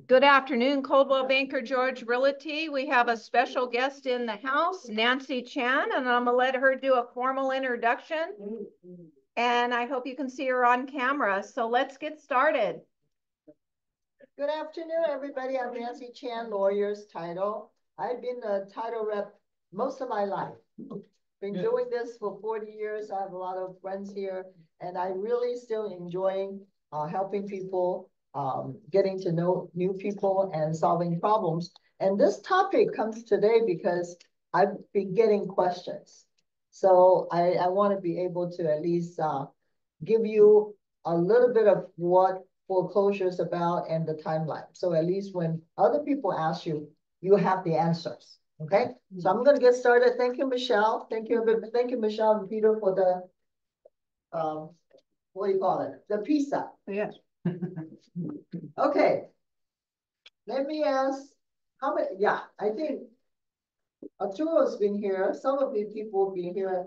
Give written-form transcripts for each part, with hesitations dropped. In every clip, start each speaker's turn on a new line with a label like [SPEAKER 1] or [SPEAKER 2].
[SPEAKER 1] Good afternoon, Coldwell Banker George Realty. We have a special guest in the house, Nancy Chan, and I'm gonna let her do a formal introduction. And I hope you can see her on camera. So let's get started.
[SPEAKER 2] Good afternoon, everybody. I'm Nancy Chan, lawyer's title. I've been a title rep most of my life. Been doing this for 40 years. I have a lot of friends here, and I really still enjoying helping people, getting to know new people and solving problems. And this topic comes today because I've been getting questions. So I want to be able to at least give you a little bit of what foreclosure is about and the timeline. So at least when other people ask you, you have the answers. Okay, so I'm going to get started. Thank you, Michelle. Thank you, Michelle and Peter, for the what do you call it? The pizza.
[SPEAKER 1] Yes.
[SPEAKER 2] Okay. Let me ask, how many? Yeah, I think Arturo's been here. Some of the people have been here.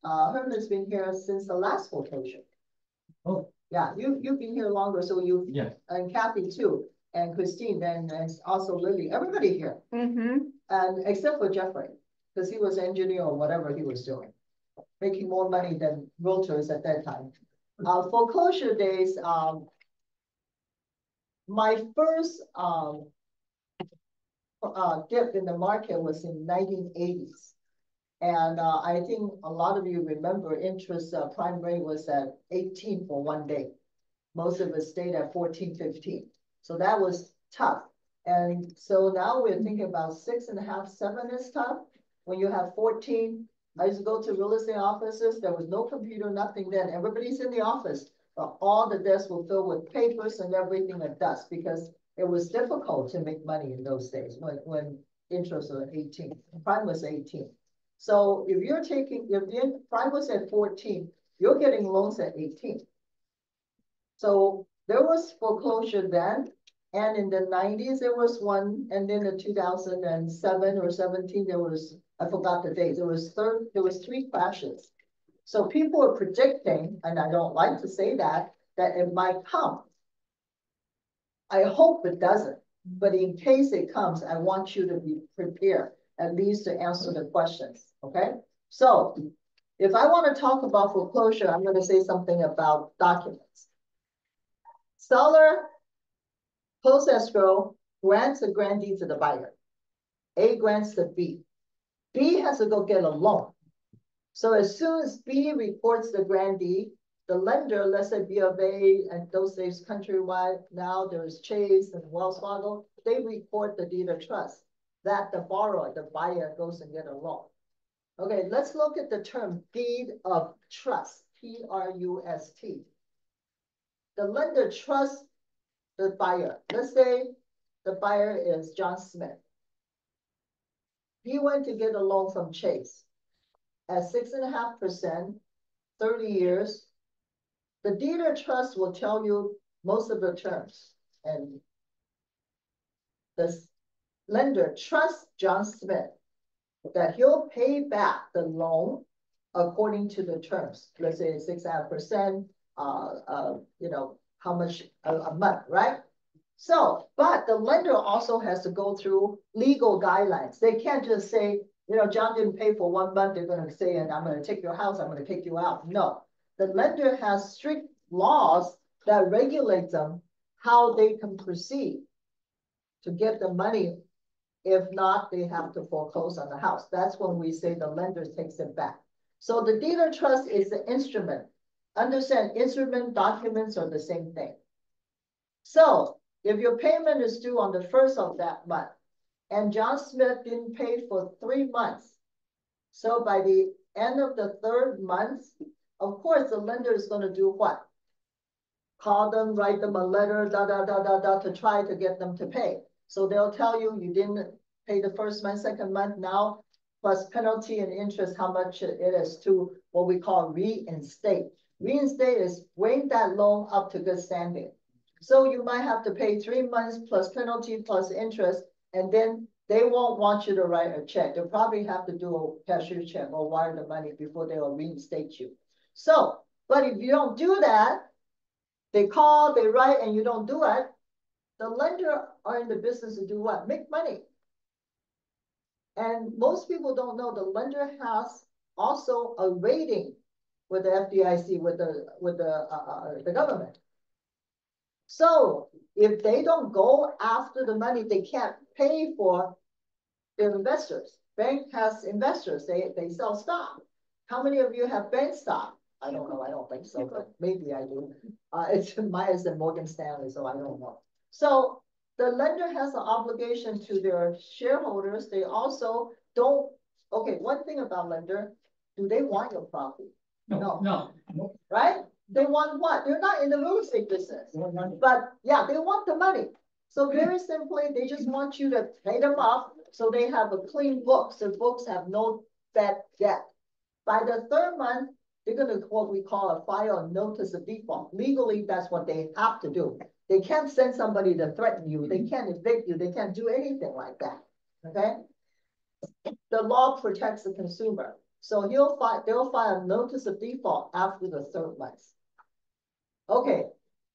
[SPEAKER 2] Herman's been here since the last foreclosure.
[SPEAKER 3] Oh.
[SPEAKER 2] Yeah, you've been here longer, so you.
[SPEAKER 3] Yeah.
[SPEAKER 2] And Kathy too, and Christine, and also Lily. Everybody here.
[SPEAKER 1] Mm-hmm.
[SPEAKER 2] And except for Jeffrey, because he was engineer or whatever he was doing, making more money than realtors at that time. Foreclosure days, my first dip in the market was in 1980s. And I think a lot of you remember interest prime rate was at 18 for one day. Most of it stayed at 14, 15. So that was tough. And so now we're thinking about 6.5, 7 is tough. When you have 14, I used to go to real estate offices. There was no computer, nothing then. Everybody's in the office. But all the desks were filled with papers and everything and dust because it was difficult to make money in those days when interest was 18. Prime was 18. So if you're taking, if the prime was at 14, you're getting loans at 18. So there was foreclosure then, and in the 90s there was one, and then in 2007 or 17 there was, I forgot the date, there was 3 crashes. So people are predicting, and I don't like to say that it might come. I hope it doesn't, but in case it comes, I want you to be prepared, at least to answer the questions, okay? So if I want to talk about foreclosure, I'm going to say something about documents. Seller, post escrow, grants a grantee to the buyer. A grants to B. B has to go get a loan. So as soon as B reports the grantee, the lender, let's say B of A, and those days countrywide, now there's Chase and Wells Fargo, they report the deed of trust that the borrower, the buyer, goes and get a loan. Okay, let's look at the term deed of trust, T-R-U-S-T. The lender trusts the buyer. Let's say the buyer is John Smith. He went to get a loan from Chase at 6.5%, 30 years. The deed of trust will tell you most of the terms. And the lender trusts John Smith that he'll pay back the loan according to the terms. Let's say 6.5%, you know, how much a month, right? So, but the lender also has to go through legal guidelines. They can't just say, you know, John didn't pay for 1 month. They're going to say, and I'm going to take your house. I'm going to kick you out. No, the lender has strict laws that regulate them, how they can proceed to get the money. If not, they have to foreclose on the house. That's when we say the lender takes it back. So the deed of trust is the instrument. Understand, instrument, documents are the same thing. So if your payment is due on the 1st of that month, and John Smith didn't pay for 3 months, so by the end of the 3rd month, of course, the lender is going to do what? Call them, write them a letter, to try to get them to pay. So they'll tell you, you didn't pay the 1st month, 2nd month, now plus penalty and interest, how much it is to what we call reinstate. Reinstate is bring that loan up to good standing. So you might have to pay 3 months plus penalty plus interest, and then they won't want you to write a check. They'll probably have to do a cashier check or wire the money before they will reinstate you. So, but if you don't do that, they call, they write, and you don't do it, the lender are in the business to do what? Make money. And most people don't know the lender has also a rating with the FDIC, with the government. So if they don't go after the money, they can't pay for their investors. Bank has investors, they sell stock. How many of you have bank stock? I don't know, I don't think so, but maybe I do. It's mine is in Morgan Stanley, so I don't know. So the lender has an obligation to their shareholders. They also don't, okay, one thing about lender, do they want your property? No. Right? They want what? They're not in the real estate business. But yeah, they want the money. So very simply, they just want you to pay them off so they have a clean books. Their books have no bad debt. By the third month, they're going to what we call a file a notice of default. Legally, that's what they have to do. They can't send somebody to threaten you. They can't evict you. They can't do anything like that. Okay? The law protects the consumer. So they'll file a notice of default after the third month. Okay,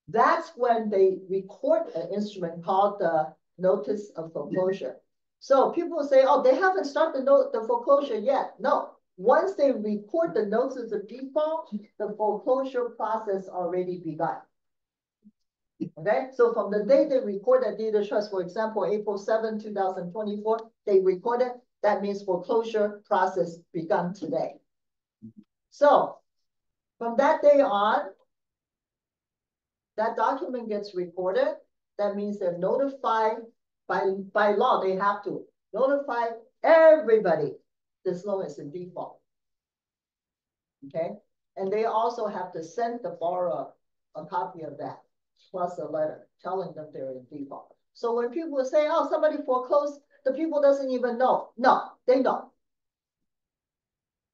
[SPEAKER 2] that's when they record an instrument called the notice of foreclosure. So people say, oh, they haven't started the foreclosure yet. No, once they record the notice of default, the foreclosure process already begun. Okay, so from the day they record that deed of trust, for example, April 7, 2024, they record it, that means foreclosure process begun today. So from that day on, that document gets recorded. That means they're notified by law. They have to notify everybody this loan is in default. Okay, and they also have to send the borrower a copy of that, plus a letter telling them they're in default. So when people say, "Oh, somebody foreclosed," the people doesn't even know. No, they know.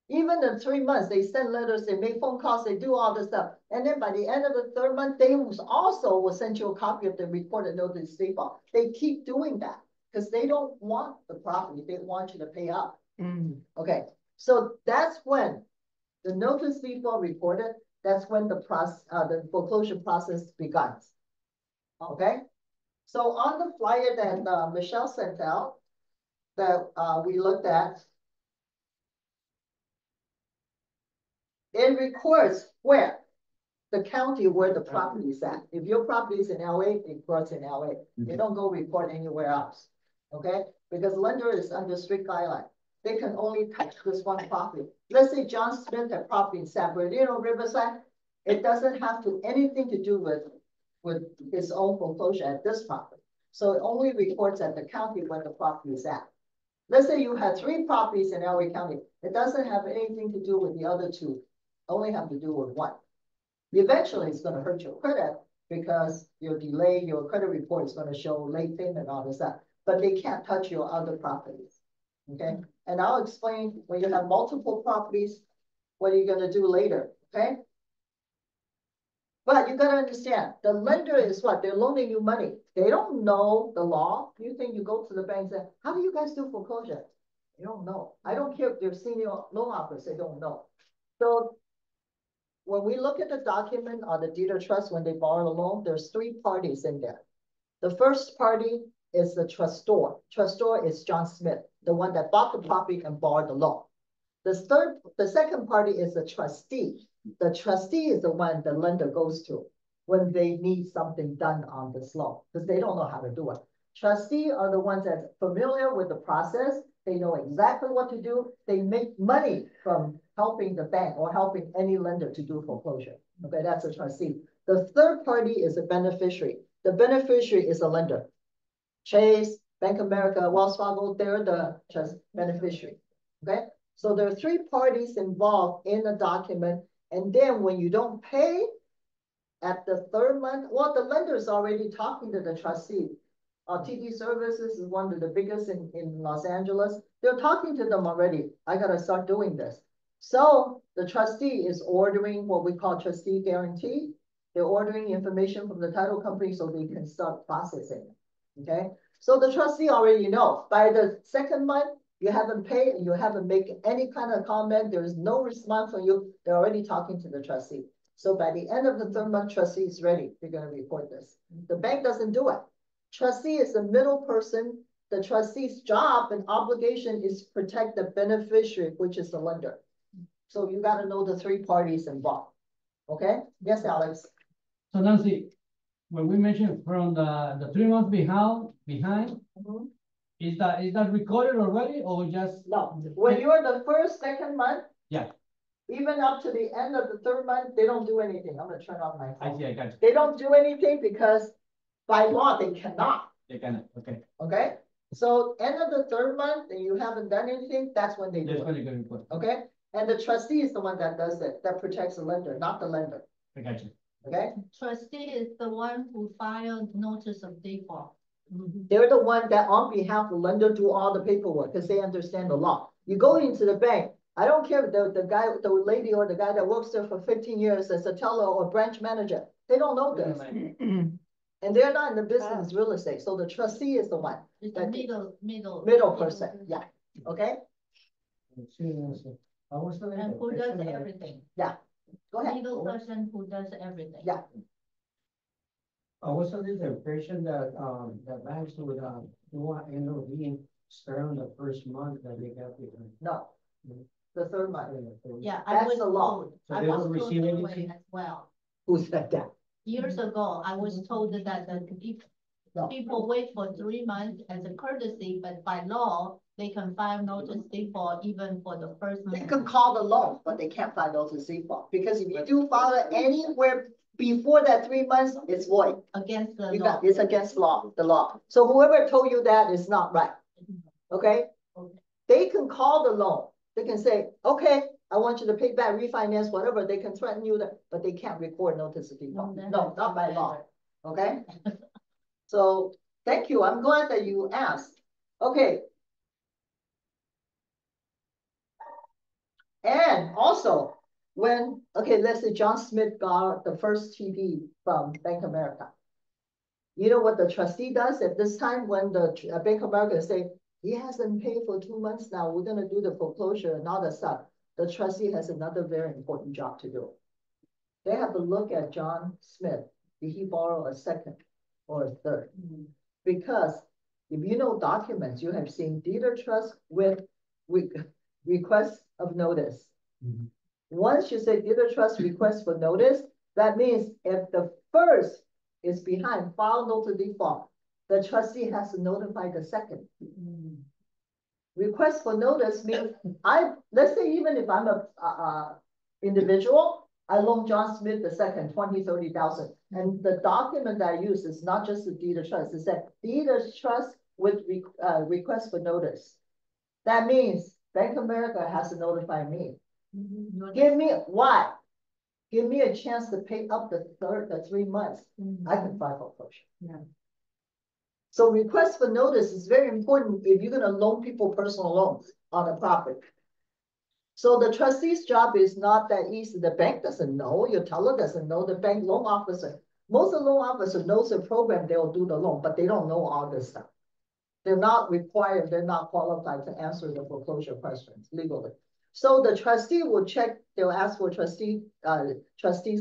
[SPEAKER 2] Even in 3 months, they send letters, they make phone calls, they do all this stuff. And then by the end of the third month, they also will send you a copy of the recorded notice of default. They keep doing that because they don't want the property. They want you to pay up. Okay, so that's when the notice of default recorded, that's when the foreclosure process begins. Okay, so on the flyer that Michelle sent out, that we looked at, it records where? The county where the property is at. If your property is in LA, it records in LA. They don't go report anywhere else. Okay? Because lender is under strict guideline. They can only touch this one property. Let's say John Smith had property in San Bernardino, Riverside. It doesn't have anything to do with his own foreclosure at this property. So it only reports at the county where the property is at. Let's say you had 3 properties in LA County. It doesn't have anything to do with the other 2. Only have to do with 1. Eventually, it's going to hurt your credit because your credit report is going to show late payment and all this stuff. But they can't touch your other properties. Okay, and I'll explain when you have multiple properties, what are you going to do later? Okay, but you got to understand the lender is what? They're loaning you money. They don't know the law. You think you go to the bank and say, how do you guys do foreclosure? They don't know. I don't care if they're senior loan officers, they don't know. So when we look at the document or the deed of trust, when they borrow the loan, there's 3 parties in there. The first party is the trustor. Trustor is John Smith, the one that bought the property and borrowed the loan. The second party is the trustee. The trustee is the one the lender goes to when they need something done on this loan because they don't know how to do it. Trustee are the ones that's familiar with the process. They know exactly what to do. They make money from helping the bank or helping any lender to do foreclosure. Okay, that's a trustee. The third party is a beneficiary. The beneficiary is a lender. Chase, Bank of America, Wells Fargo, they're the beneficiary. Okay, so there are 3 parties involved in the document. And then when you don't pay at the 3rd month, well, the lender is already talking to the trustee. TD Services is one of the biggest in Los Angeles. They're talking to them already. I got to start doing this. So the trustee is ordering what we call trustee guarantee. They're ordering information from the title company so they can start processing. Okay. So the trustee already knows by the 2nd month, you haven't paid and you haven't made any kind of comment. There is no response from you. They're already talking to the trustee. So by the end of the 3rd month, trustee is ready. They're going to report this. The bank doesn't do it. Trustee is the middle person. The trustee's job and obligation is protect the beneficiary, which is the lender. So you gotta know the three parties involved. Okay? Yes, Alex?
[SPEAKER 3] So Nancy, when we mentioned from the 3 months behind,
[SPEAKER 2] Mhm.
[SPEAKER 3] is that recorded already or just?
[SPEAKER 2] No, when you're the first, second month.
[SPEAKER 3] Yeah.
[SPEAKER 2] Even up to the end of the third month, they don't do anything. I'm gonna turn on my
[SPEAKER 3] I
[SPEAKER 2] phone.
[SPEAKER 3] see, I got you.
[SPEAKER 2] They don't do anything because by law, they cannot,
[SPEAKER 3] They can, okay.
[SPEAKER 2] okay? So end of the third month and you haven't done anything, that's when they
[SPEAKER 3] That's
[SPEAKER 2] do
[SPEAKER 3] when
[SPEAKER 2] it,
[SPEAKER 3] you get report.
[SPEAKER 2] okay? And the trustee is the one that does it, that protects the lender, not the lender,
[SPEAKER 3] I got you.
[SPEAKER 2] okay?
[SPEAKER 4] Trustee is the one who filed notice of default.
[SPEAKER 2] They're the one that on behalf of the lender do all the paperwork because they understand the law. You go into the bank, I don't care if the guy, the lady or the guy that works there for 15 years as a teller or branch manager, they don't know this. And they're not in the business of real estate, so the trustee is the one.
[SPEAKER 4] It's the
[SPEAKER 2] Middle
[SPEAKER 4] middle
[SPEAKER 2] person, yeah, okay?
[SPEAKER 4] And who does everything.
[SPEAKER 2] Go ahead.
[SPEAKER 4] Middle person who does everything.
[SPEAKER 2] Yeah.
[SPEAKER 5] I was under the impression that, that banks would, do an annual meeting start on the first month that they got the.
[SPEAKER 2] No, the third month.
[SPEAKER 4] Yeah,
[SPEAKER 2] That's
[SPEAKER 4] I was
[SPEAKER 2] the law.
[SPEAKER 4] told,
[SPEAKER 5] So
[SPEAKER 4] I
[SPEAKER 5] they
[SPEAKER 4] was
[SPEAKER 5] don't
[SPEAKER 4] told
[SPEAKER 5] receive
[SPEAKER 4] that
[SPEAKER 5] anything?
[SPEAKER 4] way as well.
[SPEAKER 2] Who said that?
[SPEAKER 4] Years ago, I was told that if
[SPEAKER 2] No.
[SPEAKER 4] people wait for 3 months as a courtesy, but by law, they can file notice default even for the first
[SPEAKER 2] They
[SPEAKER 4] month.
[SPEAKER 2] can call the loan, but they can't file notice default, because if you do file it anywhere before that 3 months, it's void.
[SPEAKER 4] Against the
[SPEAKER 2] You
[SPEAKER 4] law.
[SPEAKER 2] got, it's against law, the law. So whoever told you that is not right, okay?
[SPEAKER 4] Okay.
[SPEAKER 2] They can call the loan. They can say, okay, I want you to pay back, refinance, whatever. They can threaten you that, but they can't record notice of default. No, not by law, okay? So, thank you. I'm glad that you asked. Okay. And also, when, okay, let's say John Smith got the first TD from Bank of America. You know what the trustee does at this time when the Bank of America say, he hasn't paid for 2 months now, we're gonna do the foreclosure and all that stuff. The trustee has another very important job to do. They have to look at John Smith. Did he borrow a second or a third? Because if you know documents, you have seen deed of trust with request of notice. Once you say deed of trust request for notice, that means if the first is behind, file notice default, the trustee has to notify the second. Request for notice means let's say even if I'm a individual, I loan John Smith the second 20, 30,000. And the document that I use is not just the deed of trust, it's that deed of trust with request for notice. That means Bank of America has to notify me. Give me, why? Give me a chance to pay up the 3 months. I can file foreclosure.
[SPEAKER 4] Yeah.
[SPEAKER 2] So request for notice is very important if you're gonna loan people personal loans on a property. So the trustee's job is not that easy. The bank doesn't know, your teller doesn't know, the bank loan officer. Most of the loan officer knows the program, they'll do the loan, but they don't know all this stuff. They're not required, they're not qualified to answer the foreclosure questions legally. So the trustee will check, they'll ask for trustee's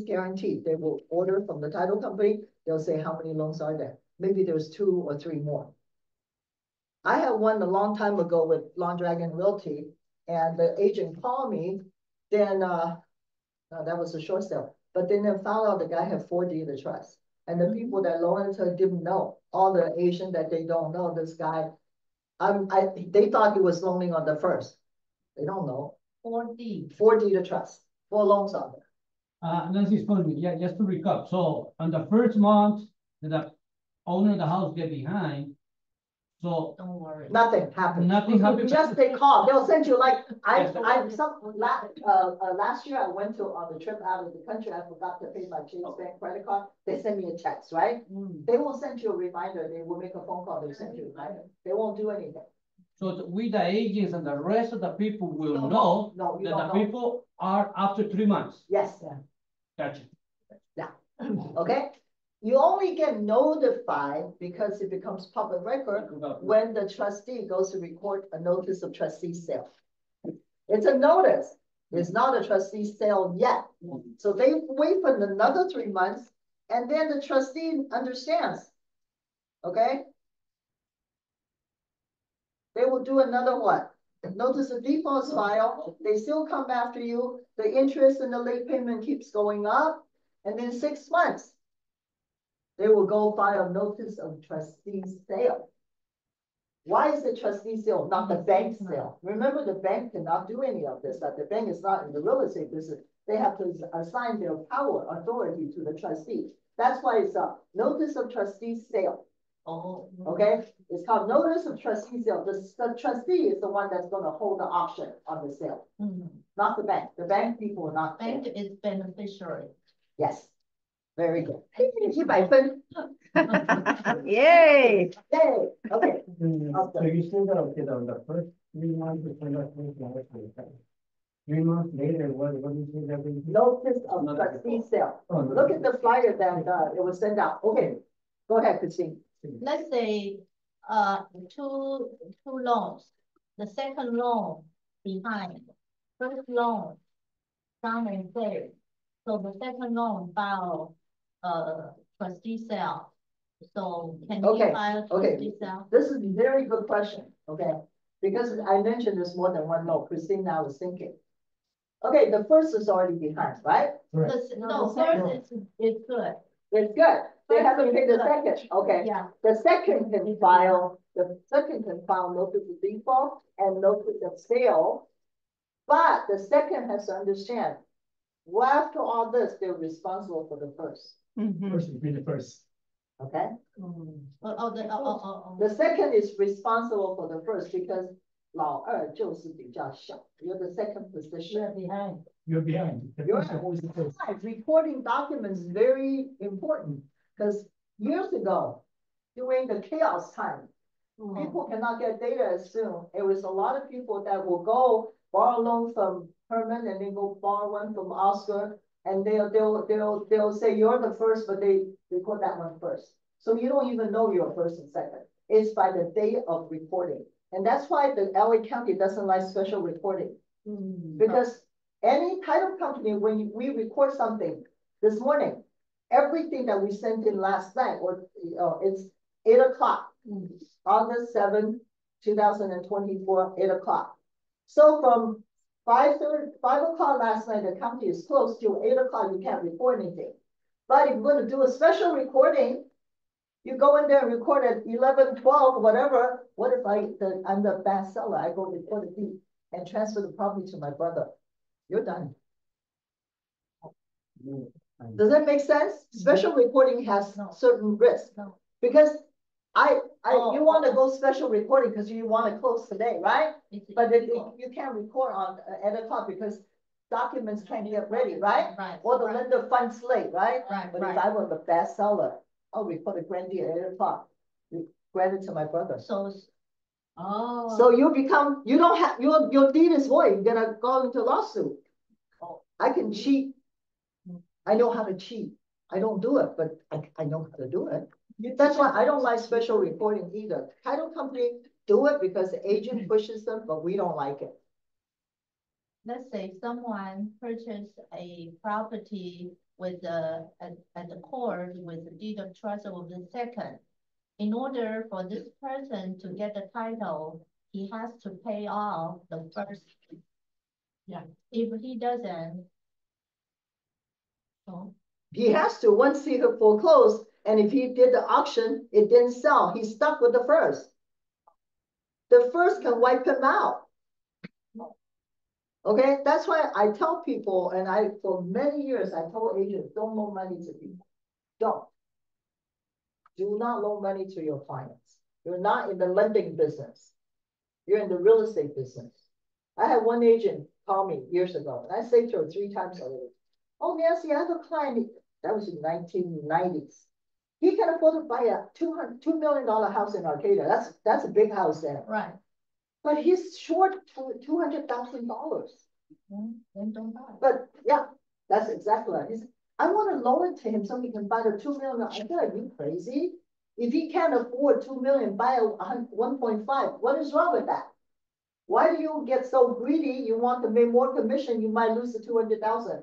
[SPEAKER 2] guarantee. They will order from the title company. They'll say how many loans are there. Maybe there's 2 or 3 more. I had one a long time ago with Long Dragon Realty, and the agent called me, then that was a short sale. But then they found out the guy had 4 deed of trust. And the people that loaned to didn't know. All the Asian that they don't know, this guy, they thought he was loaning on the first. They don't know.
[SPEAKER 4] 4 deed.
[SPEAKER 2] 4 deed of trust, 4 loans on there.
[SPEAKER 3] Nancy, excuse me, yeah, just to recap. So on the first month, the owner of the house get behind. So
[SPEAKER 4] Don't worry.
[SPEAKER 2] Nothing happened.
[SPEAKER 3] nothing happened.
[SPEAKER 2] Just they call, they'll send you like, last year I went on the trip out of the country, I forgot to pay my Chase Bank credit card, they send me a text, right? They won't send you a reminder, they will make a phone call, they'll send you a reminder, they won't do anything.
[SPEAKER 3] So we, the agents and the rest of the people will
[SPEAKER 2] No,
[SPEAKER 3] know
[SPEAKER 2] no, you
[SPEAKER 3] that the
[SPEAKER 2] don't know.
[SPEAKER 3] people are after 3 months.
[SPEAKER 2] Yes,
[SPEAKER 3] Gotcha.
[SPEAKER 2] okay? You only get notified because it becomes public record when the trustee goes to record a notice of trustee sale. It's a notice. It's not a trustee sale yet. So they wait for another 3 months, and then the trustee understands. okay? They will do another one. Notice of default is filed, they still come after you, the interest and the late payment keeps going up, and then 6 months, they will go file notice of trustee sale. Why is the trustee sale, not the bank sale? Remember, the bank cannot do any of this, that the bank is not in the real estate business. They have to assign their power, authority to the trustee. That's why it's a notice of trustee sale.
[SPEAKER 4] Oh.
[SPEAKER 2] Okay, it's called notice of trustee sale. The trustee is the one that's gonna hold the option on the sale, not the bank. The bank people are not.
[SPEAKER 4] Bank is beneficiary.
[SPEAKER 2] Yes, very good. 100分.
[SPEAKER 1] Yay!
[SPEAKER 2] Yay, okay.
[SPEAKER 5] So you said that, okay, the first 3 months, the transaction is 3 months later, what do you say that?
[SPEAKER 2] Notice of trustee sale. Look at the flyer that it was sent out. Okay, go ahead, Christine.
[SPEAKER 4] Let's say, two loans. The second loan behind, first loan down and paid. So the second loan file, trustee sale. So can you file trustee sale?
[SPEAKER 2] This is a very good question, okay? Because I mentioned this more than one note, Christine now was thinking. Okay, the first is already behind, right?
[SPEAKER 4] No, first is good.
[SPEAKER 2] It's good. They have to
[SPEAKER 4] First
[SPEAKER 2] pay
[SPEAKER 4] is
[SPEAKER 2] the
[SPEAKER 4] good.
[SPEAKER 2] second, okay?
[SPEAKER 4] Yeah.
[SPEAKER 2] The second can file notice of default and notice of sale. But the second has to understand, well, after all this, they're responsible for the first,
[SPEAKER 5] First would be the first.
[SPEAKER 2] okay?
[SPEAKER 4] Oh.
[SPEAKER 2] The second is responsible for the first because 老二就是比较小. You're the second position.
[SPEAKER 4] Behind.
[SPEAKER 5] You're behind. The
[SPEAKER 2] You're
[SPEAKER 5] first are always the first.
[SPEAKER 2] recording documents is very important because years ago, during the chaos time, people cannot get data as soon. It was a lot of people that will go borrow a loan from Herman and then go borrow one from Oscar, and they'll say you're the first, but they record that one first. So you don't even know you're first and second. It's by the date of recording. And that's why the LA County doesn't like special recording. Because any title company, when we record something this morning, everything that we sent in last night, or it's 8 o'clock, August 7, 2024, 8 o'clock. So from 5 o'clock last night, the county is closed till 8 o'clock, you can't record anything. But if you're going to do a special recording, you go in there and record at 11, 12, whatever. What if I'm the bestseller? I go record a deed and transfer the property to my brother. You're done. Does that make sense? Special recording has certain risks. Because you want to go special recording because you want to close today, right? But you can't record on 8 o'clock because documents can't get ready, right? Or the lender funds late, right? But if I were the bestseller, I'll record a grant deed at 8 o'clock. Grant it to my brother. So you don't have, your deed is void. You're gonna go into lawsuit. I can cheat. I know how to cheat. I don't do it, but I know how to do it. That's why I don't like special reporting either. Title company do it because the agent pushes them, but we don't like it.
[SPEAKER 4] Let's say someone purchased a property with at the court with the deed of trust of the second. In order for this person to get the title, he has to pay off the first. Yeah. If he doesn't,
[SPEAKER 2] he has to, once he foreclosed, and if he did the auction, it didn't sell, he's stuck with the first. The first can wipe him out. Okay, that's why I tell people, and for many years, I told agents, don't loan money to people. Don't. Do not loan money to your clients. You're not in the lending business. You're in the real estate business. I had one agent call me years ago, and I said to her 3 times already, oh, Nancy, I have a client, that was in 1990s. He can afford to buy a $2 million house in Arcata. That's a big house there.
[SPEAKER 4] right.
[SPEAKER 2] But he's short $200,000.
[SPEAKER 4] Then don't buy.
[SPEAKER 2] But yeah, that's exactly right. He said, I want to loan it to him so he can buy the $2 million. I said, are you crazy? If he can't afford $2 million, buy a 1.5. What is wrong with that? Why do you get so greedy? You want to make more commission, you might lose the 200,000.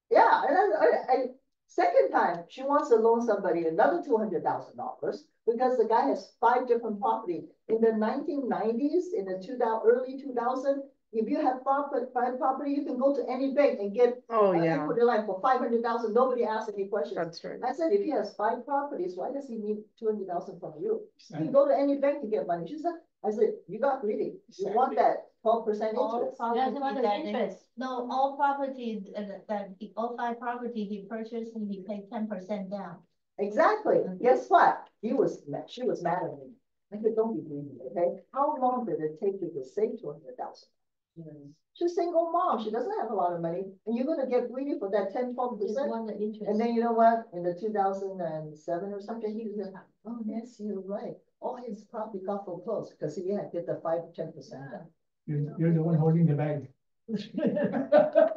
[SPEAKER 2] Yeah, and Second time, she wants to loan somebody another $200,000 because the guy has 5 different property. In the 1990s, in the early 2000, if you have 5 property, you can go to any bank and get equity line for $500,000. Nobody asks any questions.
[SPEAKER 1] That's right.
[SPEAKER 2] I said, if he has 5 properties, why does he need $200,000 from you? You can go to any bank to get money. She said, I said, you got greedy. You want that 12% interest.
[SPEAKER 4] No, all property all 5 property he purchased and he paid 10% down.
[SPEAKER 2] Exactly. Guess what? She was mad at me. I said, don't be greedy, okay? How long did it take you to save $200,000? She's a single mom. She doesn't have a lot of money, and you're gonna get greedy for that 10-12%. And then you know what? In the 2007 or something, he was like, "Oh, Nancy, you're right. All his property got foreclosed because he had to get the 5-10% down."
[SPEAKER 5] You're the one holding the bag.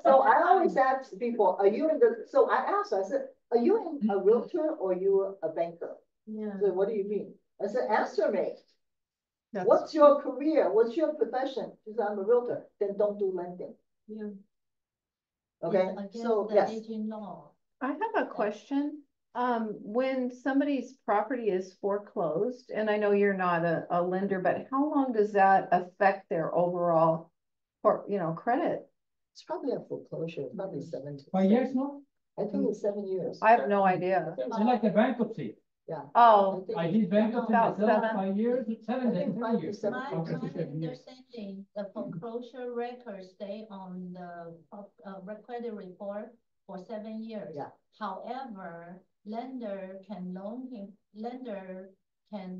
[SPEAKER 2] So I always ask people, are you in the, so I asked her, I said, are you a realtor or you a banker?
[SPEAKER 4] Yeah.
[SPEAKER 2] So what do you mean? I said, answer me. What's your career? What's your profession? She said, I'm a realtor. Then don't do lending.
[SPEAKER 4] Yeah.
[SPEAKER 2] Okay, so yes.
[SPEAKER 1] I have a question. When somebody's property is foreclosed, and I know you're not a lender, but how long does that affect their overall, credit?
[SPEAKER 2] It's probably a foreclosure, probably 7 to
[SPEAKER 3] 5 years, no?
[SPEAKER 2] I think it's 7 years.
[SPEAKER 1] I have no idea.
[SPEAKER 3] It's like a bankruptcy.
[SPEAKER 2] Yeah.
[SPEAKER 1] Oh,
[SPEAKER 3] I did bankruptcy
[SPEAKER 1] About
[SPEAKER 3] myself,
[SPEAKER 1] 7.
[SPEAKER 3] 5 years, 7
[SPEAKER 2] I think
[SPEAKER 3] to
[SPEAKER 2] 5
[SPEAKER 3] 10
[SPEAKER 2] to
[SPEAKER 3] years.
[SPEAKER 2] 7
[SPEAKER 4] My
[SPEAKER 2] years.
[SPEAKER 4] understanding, the foreclosure records stay on the credit report for 7 years.
[SPEAKER 2] Yeah.
[SPEAKER 4] However, lender can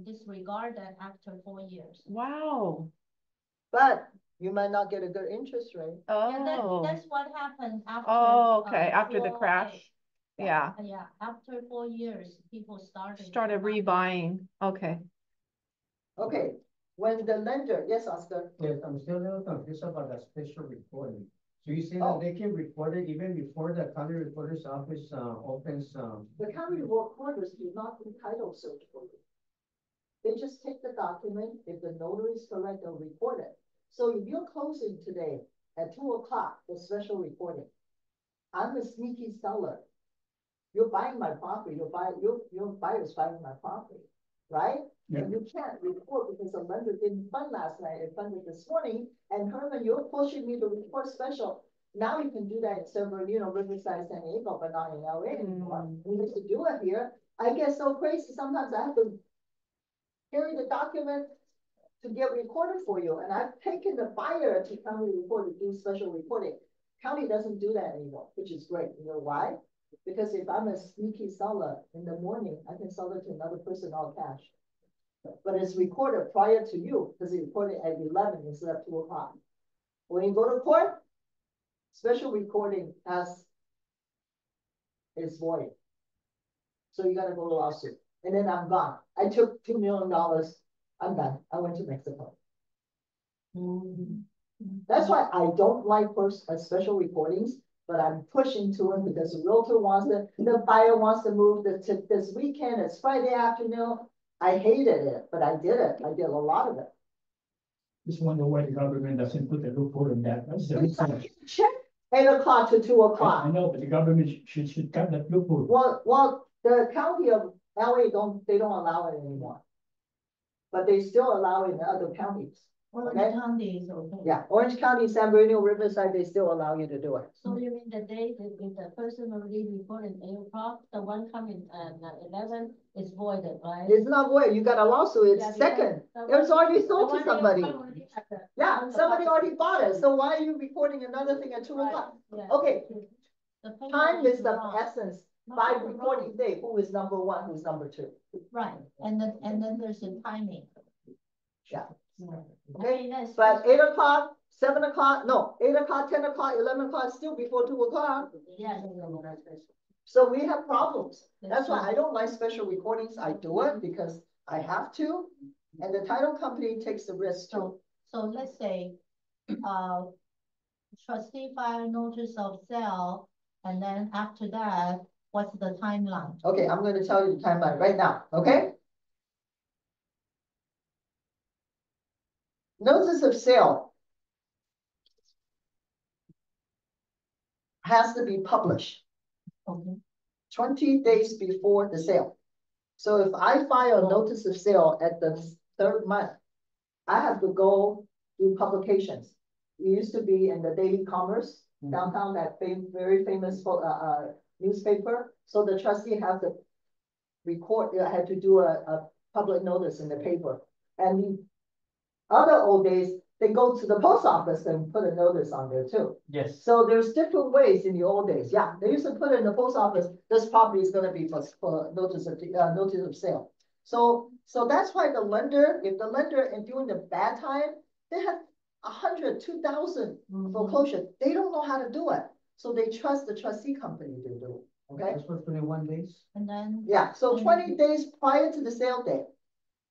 [SPEAKER 4] disregard that after 4 years.
[SPEAKER 1] wow.
[SPEAKER 2] But you might not get a good interest rate.
[SPEAKER 4] Yeah,
[SPEAKER 1] Oh,
[SPEAKER 4] that's what happened after.
[SPEAKER 1] oh, okay, after the
[SPEAKER 4] 408.
[SPEAKER 1] crash. Yeah,
[SPEAKER 4] Yeah, after 4 years, people started.
[SPEAKER 1] started rebuying. Okay.
[SPEAKER 2] Okay, when the lender, yes, Oscar.
[SPEAKER 5] Yes, I'm still a little confused about that special reporting. So you say
[SPEAKER 2] Oh.
[SPEAKER 5] that they can report it even before the county recorder's office opens.
[SPEAKER 2] The county reporters do not do title search for you. They just take the document. If the notary is correct, they'll report it. So if you're closing today at 2 o'clock for special reporting, I'm a sneaky seller. You're buying my property. Your buyer's buying my property, right?
[SPEAKER 5] Yeah.
[SPEAKER 2] And you can't report because the lender didn't fund last night. It funded this morning. And Herman, you're pushing me to report special. Now you can do that in several, Riverside, San Diego, but not in LA anymore. We used to do it here. I get so crazy. Sometimes I have to carry the document to get recorded for you. And I've taken the buyer to county report to do special reporting. County doesn't do that anymore, which is great. You know why? Because if I'm a sneaky seller in the morning, I can sell it to another person all cash. But it's recorded prior to you because it's recorded at 11 instead of 2 o'clock. When you go to court, special recording is void. So you got to go to lawsuit. And then I'm gone. I took $2 million. I'm done. I went to Mexico. That's why I don't like special recordings, but I'm pushing to it because the realtor wants it, the buyer wants to move this weekend. It's Friday afternoon. I hated it, but I did it. I did a lot of it.
[SPEAKER 5] Just wonder why the government doesn't put a loophole in that.
[SPEAKER 2] Check 8 o'clock to 2
[SPEAKER 5] I
[SPEAKER 2] o'clock.
[SPEAKER 5] know, but the government should cut that loophole.
[SPEAKER 2] Well, the county of LA they don't allow it anymore. But they still allow it in other counties.
[SPEAKER 4] Orange
[SPEAKER 2] Okay.
[SPEAKER 4] County is okay.
[SPEAKER 2] Yeah, Orange County, San Bernardino, Riverside, they still allow you to do it.
[SPEAKER 4] So you mean the day that if the person already reported 8 o'clock, the one coming at 11 is voided, right?
[SPEAKER 2] It's not void. You got a lawsuit.
[SPEAKER 4] Yeah,
[SPEAKER 2] It's
[SPEAKER 4] because
[SPEAKER 2] second.
[SPEAKER 4] the
[SPEAKER 2] It was
[SPEAKER 4] one-
[SPEAKER 2] already sold
[SPEAKER 4] the
[SPEAKER 2] to
[SPEAKER 4] one
[SPEAKER 2] somebody.
[SPEAKER 4] already had the-
[SPEAKER 2] Yeah, somebody already bought it. So why are you reporting another thing at 2
[SPEAKER 4] Right,
[SPEAKER 2] o'clock?
[SPEAKER 4] yeah.
[SPEAKER 2] Okay,
[SPEAKER 4] The paper
[SPEAKER 2] time is of
[SPEAKER 4] wrong.
[SPEAKER 2] essence.
[SPEAKER 4] No,
[SPEAKER 2] By
[SPEAKER 4] paper
[SPEAKER 2] reporting
[SPEAKER 4] wrong.
[SPEAKER 2] day, who is number 1, who's number 2?
[SPEAKER 4] Right, and then there's the timing.
[SPEAKER 2] Yeah.
[SPEAKER 4] Yeah.
[SPEAKER 2] Okay,
[SPEAKER 4] That's-
[SPEAKER 2] but 8 o'clock, 7 o'clock, no, 8 o'clock, 10 o'clock, 11 o'clock, still before 2 o'clock.
[SPEAKER 4] Yeah.
[SPEAKER 2] So we have problems. That's why I don't like special recordings. I do it because I have to. And the title company takes the risk too.
[SPEAKER 4] So let's say, trustee file notice of sale, and then after that, what's the timeline?
[SPEAKER 2] Okay, I'm going to tell you the timeline right now, okay? Notice of sale has to be published
[SPEAKER 4] Okay.
[SPEAKER 2] 20 days before the sale. So if I file a notice of sale at the 3rd month, I have to go do publications. It used to be in the Daily Commerce, downtown, that very famous newspaper. So the trustee have to had to do a public notice in the paper. And the other old days, they go to the post office and put a notice on there too.
[SPEAKER 3] Yes.
[SPEAKER 2] So there's different ways in the old days. Yeah, they used to put it in the post office. This property is going to be for notice of sale. So that's why the lender, if the lender and during the bad time, they have 100, 2,000 foreclosure. They don't know how to do it, so they trust the trustee company to do it. Okay.
[SPEAKER 5] That's for 21 days.
[SPEAKER 4] And then.
[SPEAKER 2] Yeah. So 20 days prior to the sale date,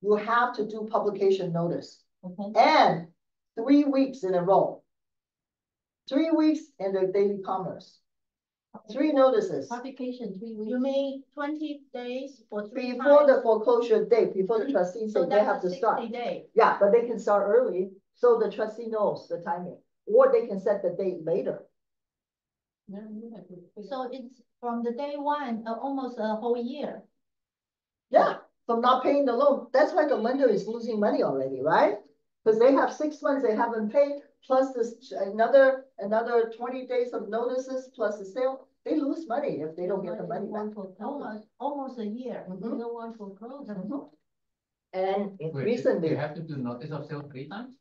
[SPEAKER 2] you have to do publication notice.
[SPEAKER 4] Okay.
[SPEAKER 2] And 3 weeks in a row. 3 weeks in the Daily Commerce. 3 notices.
[SPEAKER 4] Publication 3 weeks. You mean 20 days for 3
[SPEAKER 2] Before
[SPEAKER 4] times?
[SPEAKER 2] the foreclosure date, before the trustee
[SPEAKER 4] So
[SPEAKER 2] say they have
[SPEAKER 4] that's
[SPEAKER 2] to
[SPEAKER 4] a
[SPEAKER 2] start.
[SPEAKER 4] 60 day.
[SPEAKER 2] Yeah, but they can start early, so the trustee knows the timing. Or they can set the date later.
[SPEAKER 4] So it's from the day one, almost a whole year.
[SPEAKER 2] Yeah, from not paying the loan. That's why the lender is losing money already, right? Because they have 6 months they haven't paid, plus this another 20 days of notices, plus the sale. They lose money if they don't get the money back.
[SPEAKER 4] Almost a year.
[SPEAKER 2] Mhm.
[SPEAKER 4] No one foreclosed.
[SPEAKER 2] And
[SPEAKER 6] Wait,
[SPEAKER 2] recently,
[SPEAKER 6] you have to do notice of sale 3 times?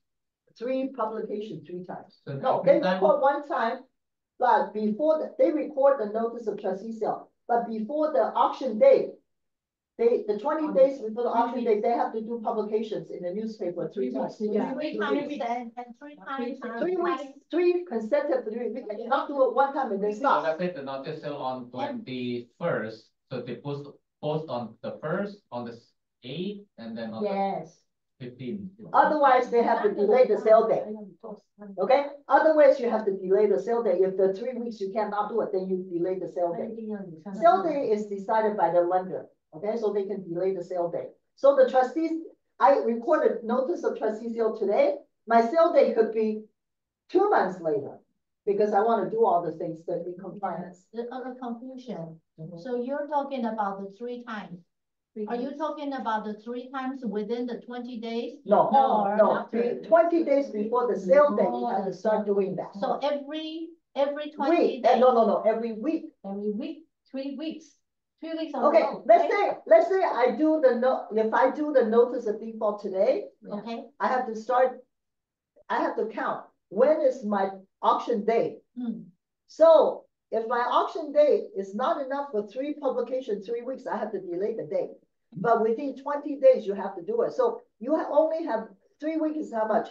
[SPEAKER 2] 3 publications 3 times.
[SPEAKER 6] So
[SPEAKER 2] No,
[SPEAKER 6] every
[SPEAKER 2] they
[SPEAKER 6] time-
[SPEAKER 2] record 1 time, but before they record the notice of trustee sale, but before the auction date, the 20 days before the auction date, they have to do publications in the newspaper 3 times.
[SPEAKER 4] Yeah. 3 times and 3 times.
[SPEAKER 2] 3 weeks, 3 consecutive 3 weeks. You cannot do it 1 time and then
[SPEAKER 6] So
[SPEAKER 2] stop.
[SPEAKER 6] let's say the notice sale on 21st, so they post on the 1st, on the 8th, and then on the
[SPEAKER 4] Yes.
[SPEAKER 6] 15th.
[SPEAKER 2] Otherwise, they have to delay the sale date. Okay? Otherwise, you have to delay the sale date. If the 3 weeks you cannot do it, then you delay the sale date. Sale date is decided by the lender. Okay, so they can delay the sale date. So the trustees, I recorded notice of trustee sale today. My sale date could be 2 months later because I want to do all the things that in compliance.
[SPEAKER 4] The other confusion. So you're talking about the 3 times. Are you talking about the 3 times within the 20 days?
[SPEAKER 2] No,
[SPEAKER 4] Or
[SPEAKER 2] no,
[SPEAKER 4] after?
[SPEAKER 2] 20 days before the sale date, you have to start doing that.
[SPEAKER 4] So every 20
[SPEAKER 2] Week,
[SPEAKER 4] days.
[SPEAKER 2] no, every week.
[SPEAKER 4] Every week, 3 weeks. 3 weeks.
[SPEAKER 2] Okay, let's say I do if I do the notice of default today,
[SPEAKER 4] Okay.
[SPEAKER 2] I have to count, when is my auction date? So if my auction date is not enough for 3 publications, 3 weeks, I have to delay the date. But within 20 days, you have to do it. So you only have 3 weeks is how much?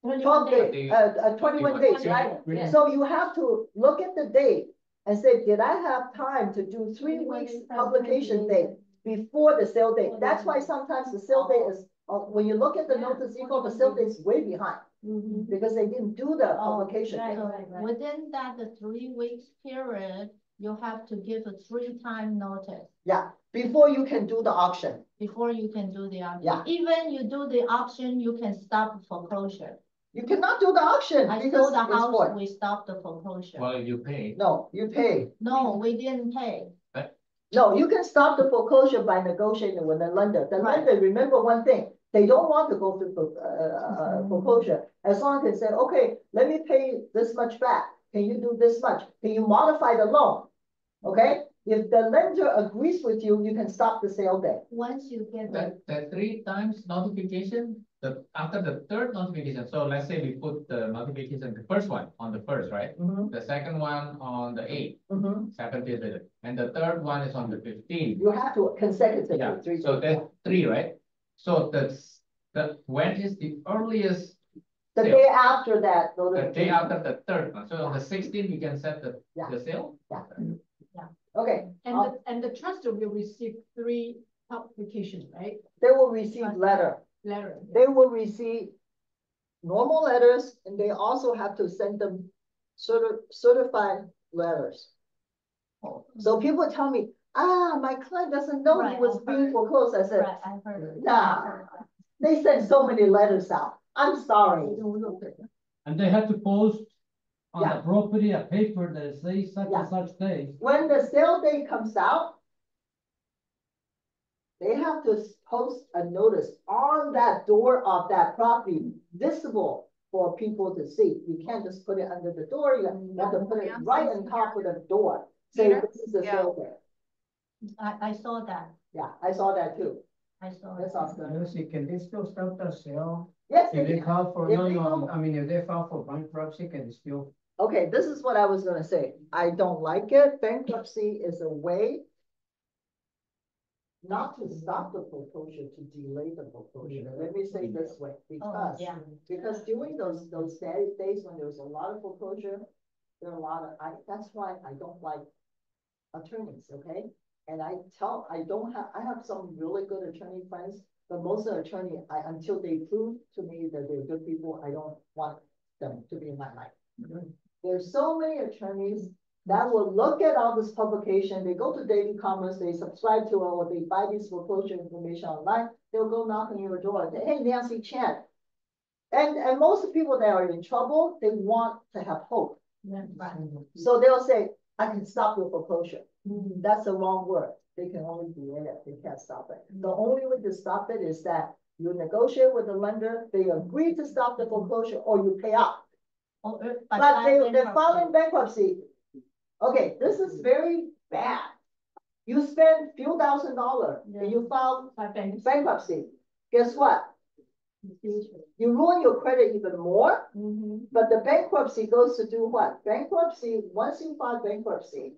[SPEAKER 2] 12 days, 21 days, right?
[SPEAKER 4] Yes.
[SPEAKER 2] So you have to look at the date and say, did I have time to do 3 weeks publication date before the sale date? That's why sometimes the sale date is, when you look at the notice default, the sale date is way behind because they didn't do the publication.
[SPEAKER 4] So within that, the 3 weeks period, you have to give a 3-time notice.
[SPEAKER 2] Yeah, before you can do the auction.
[SPEAKER 4] Before you can do the auction.
[SPEAKER 2] Yeah.
[SPEAKER 4] Even you do the auction, you can stop foreclosure.
[SPEAKER 2] You cannot do the auction
[SPEAKER 4] I
[SPEAKER 2] because
[SPEAKER 4] sold the
[SPEAKER 2] it's
[SPEAKER 4] house,
[SPEAKER 2] what?
[SPEAKER 4] we stopped the foreclosure.
[SPEAKER 6] Well, you pay.
[SPEAKER 2] No, you pay.
[SPEAKER 4] No, we didn't pay.
[SPEAKER 2] No, you can stop the foreclosure by negotiating with the lender. The
[SPEAKER 4] Right.
[SPEAKER 2] lender, remember one thing, they don't want to go through foreclosure. As long as they say, okay, let me pay this much back. Can you do this much? Can you modify the loan? Okay? If the lender agrees with you, you can stop the sale date.
[SPEAKER 4] Once you get the,
[SPEAKER 6] That 3 times notification, after the 3rd notification, so let's say we put the notification, the first one on the 1st, right? The second one on the 8th, 7 days later, and the 3rd one is on the 15th.
[SPEAKER 2] You have to consecutively.
[SPEAKER 6] Yeah,
[SPEAKER 2] 3
[SPEAKER 6] so
[SPEAKER 2] days.
[SPEAKER 6] that's 3, right? So when is the earliest?
[SPEAKER 2] The
[SPEAKER 6] sale?
[SPEAKER 2] day after that.
[SPEAKER 6] The day after the 3rd one, so on the 16th, you can set the sale?
[SPEAKER 2] Okay,
[SPEAKER 7] And the trustee will receive 3 publications, right?
[SPEAKER 2] they will receive letter.
[SPEAKER 7] Letter.
[SPEAKER 2] They will receive normal letters and they also have to send them certified letters. So people tell me, my client doesn't know he
[SPEAKER 4] Right,
[SPEAKER 2] was
[SPEAKER 4] I've
[SPEAKER 2] being
[SPEAKER 4] heard.
[SPEAKER 2] foreclosed. I said,
[SPEAKER 4] right, I've heard it.
[SPEAKER 2] nah, they send so many letters out. I'm sorry.
[SPEAKER 3] And they have to post on the property, a paper that says such
[SPEAKER 2] Yeah.
[SPEAKER 3] and such day.
[SPEAKER 2] When the sale date comes out, they have to post a notice on that door of that property, visible for people to see. You can't just put it under the door, you have to put it right on top of the door. Say,
[SPEAKER 1] Peter?
[SPEAKER 2] this is the
[SPEAKER 1] Yeah.
[SPEAKER 2] sale date.
[SPEAKER 4] I saw that,
[SPEAKER 2] Yeah, I saw that too.
[SPEAKER 4] I saw
[SPEAKER 2] That's
[SPEAKER 4] that.
[SPEAKER 2] awesome.
[SPEAKER 5] Lucy, can they still stop the sale?
[SPEAKER 2] Yes,
[SPEAKER 5] If
[SPEAKER 2] they
[SPEAKER 5] they
[SPEAKER 2] can.
[SPEAKER 5] call for,
[SPEAKER 2] If
[SPEAKER 5] no,
[SPEAKER 2] they
[SPEAKER 5] no,
[SPEAKER 2] go-
[SPEAKER 5] I mean, if they file for bankruptcy, can they still?
[SPEAKER 2] Okay, this is what I was gonna say. I don't like it. Bankruptcy is a way not to stop the foreclosure, to delay the foreclosure. Let me say this way,
[SPEAKER 4] Oh, yeah.
[SPEAKER 2] because during those days when there was a lot of foreclosure, there are a lot of, that's why I don't like attorneys, okay? And I have some really good attorney friends, but most of the attorney, until they prove to me that they're good people, I don't want them to be in my life. There's so many attorneys that will look at all this publication, they go to Daily Commerce, they subscribe to it, or they buy this foreclosure information online, they'll go knock on your door and say, hey, Nancy Chan. And most of the people that are in trouble, they want to have hope.
[SPEAKER 4] Yeah, right.
[SPEAKER 2] So they'll say, I can stop your foreclosure. That's the wrong word. They can only delay it, they can't stop it. The only way to stop it is that you negotiate with the lender, they agree to stop the foreclosure, or you pay out.
[SPEAKER 4] Oh,
[SPEAKER 2] But they're filing bankruptcy. Okay, this is very bad. You spend few $1,000s and you file bankruptcy. Guess what? You ruin your credit even more, but the bankruptcy goes to do what? Bankruptcy, once you file bankruptcy,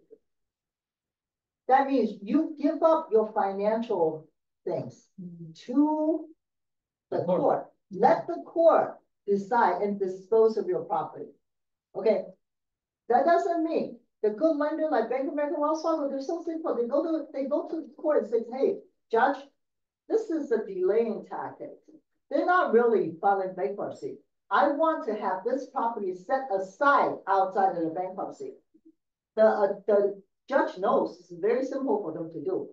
[SPEAKER 2] that means you give up your financial things to the court. Let the court decide and dispose of your property. Okay, that doesn't mean the good lender like Bank of America, Wells Fargo, they're so simple. They go to the court and say, hey, judge, this is a delaying tactic. They're not really filing bankruptcy. I want to have this property set aside outside of the bankruptcy. The judge knows it's very simple for them to do.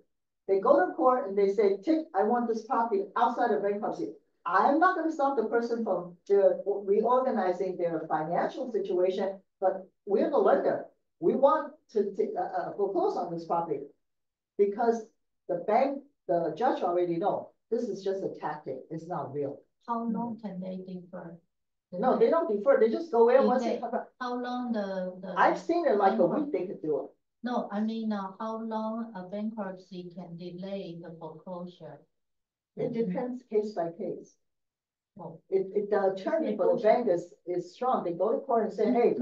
[SPEAKER 2] They go to court and they say, I want this property outside of bankruptcy. I'm not going to stop the person from reorganizing their financial situation, but we're the lender. We want to foreclose on this property because the judge already know this is just a tactic. It's not real.
[SPEAKER 4] How long can they defer?
[SPEAKER 2] No, they don't defer. They just go in once they have a.
[SPEAKER 4] How long the?
[SPEAKER 2] I've seen it like a week they could do it.
[SPEAKER 4] No, I mean, how long a bankruptcy can delay the foreclosure?
[SPEAKER 2] It depends case by case.
[SPEAKER 4] Oh.
[SPEAKER 2] The attorney for the bank is strong. They go to court and say, hey,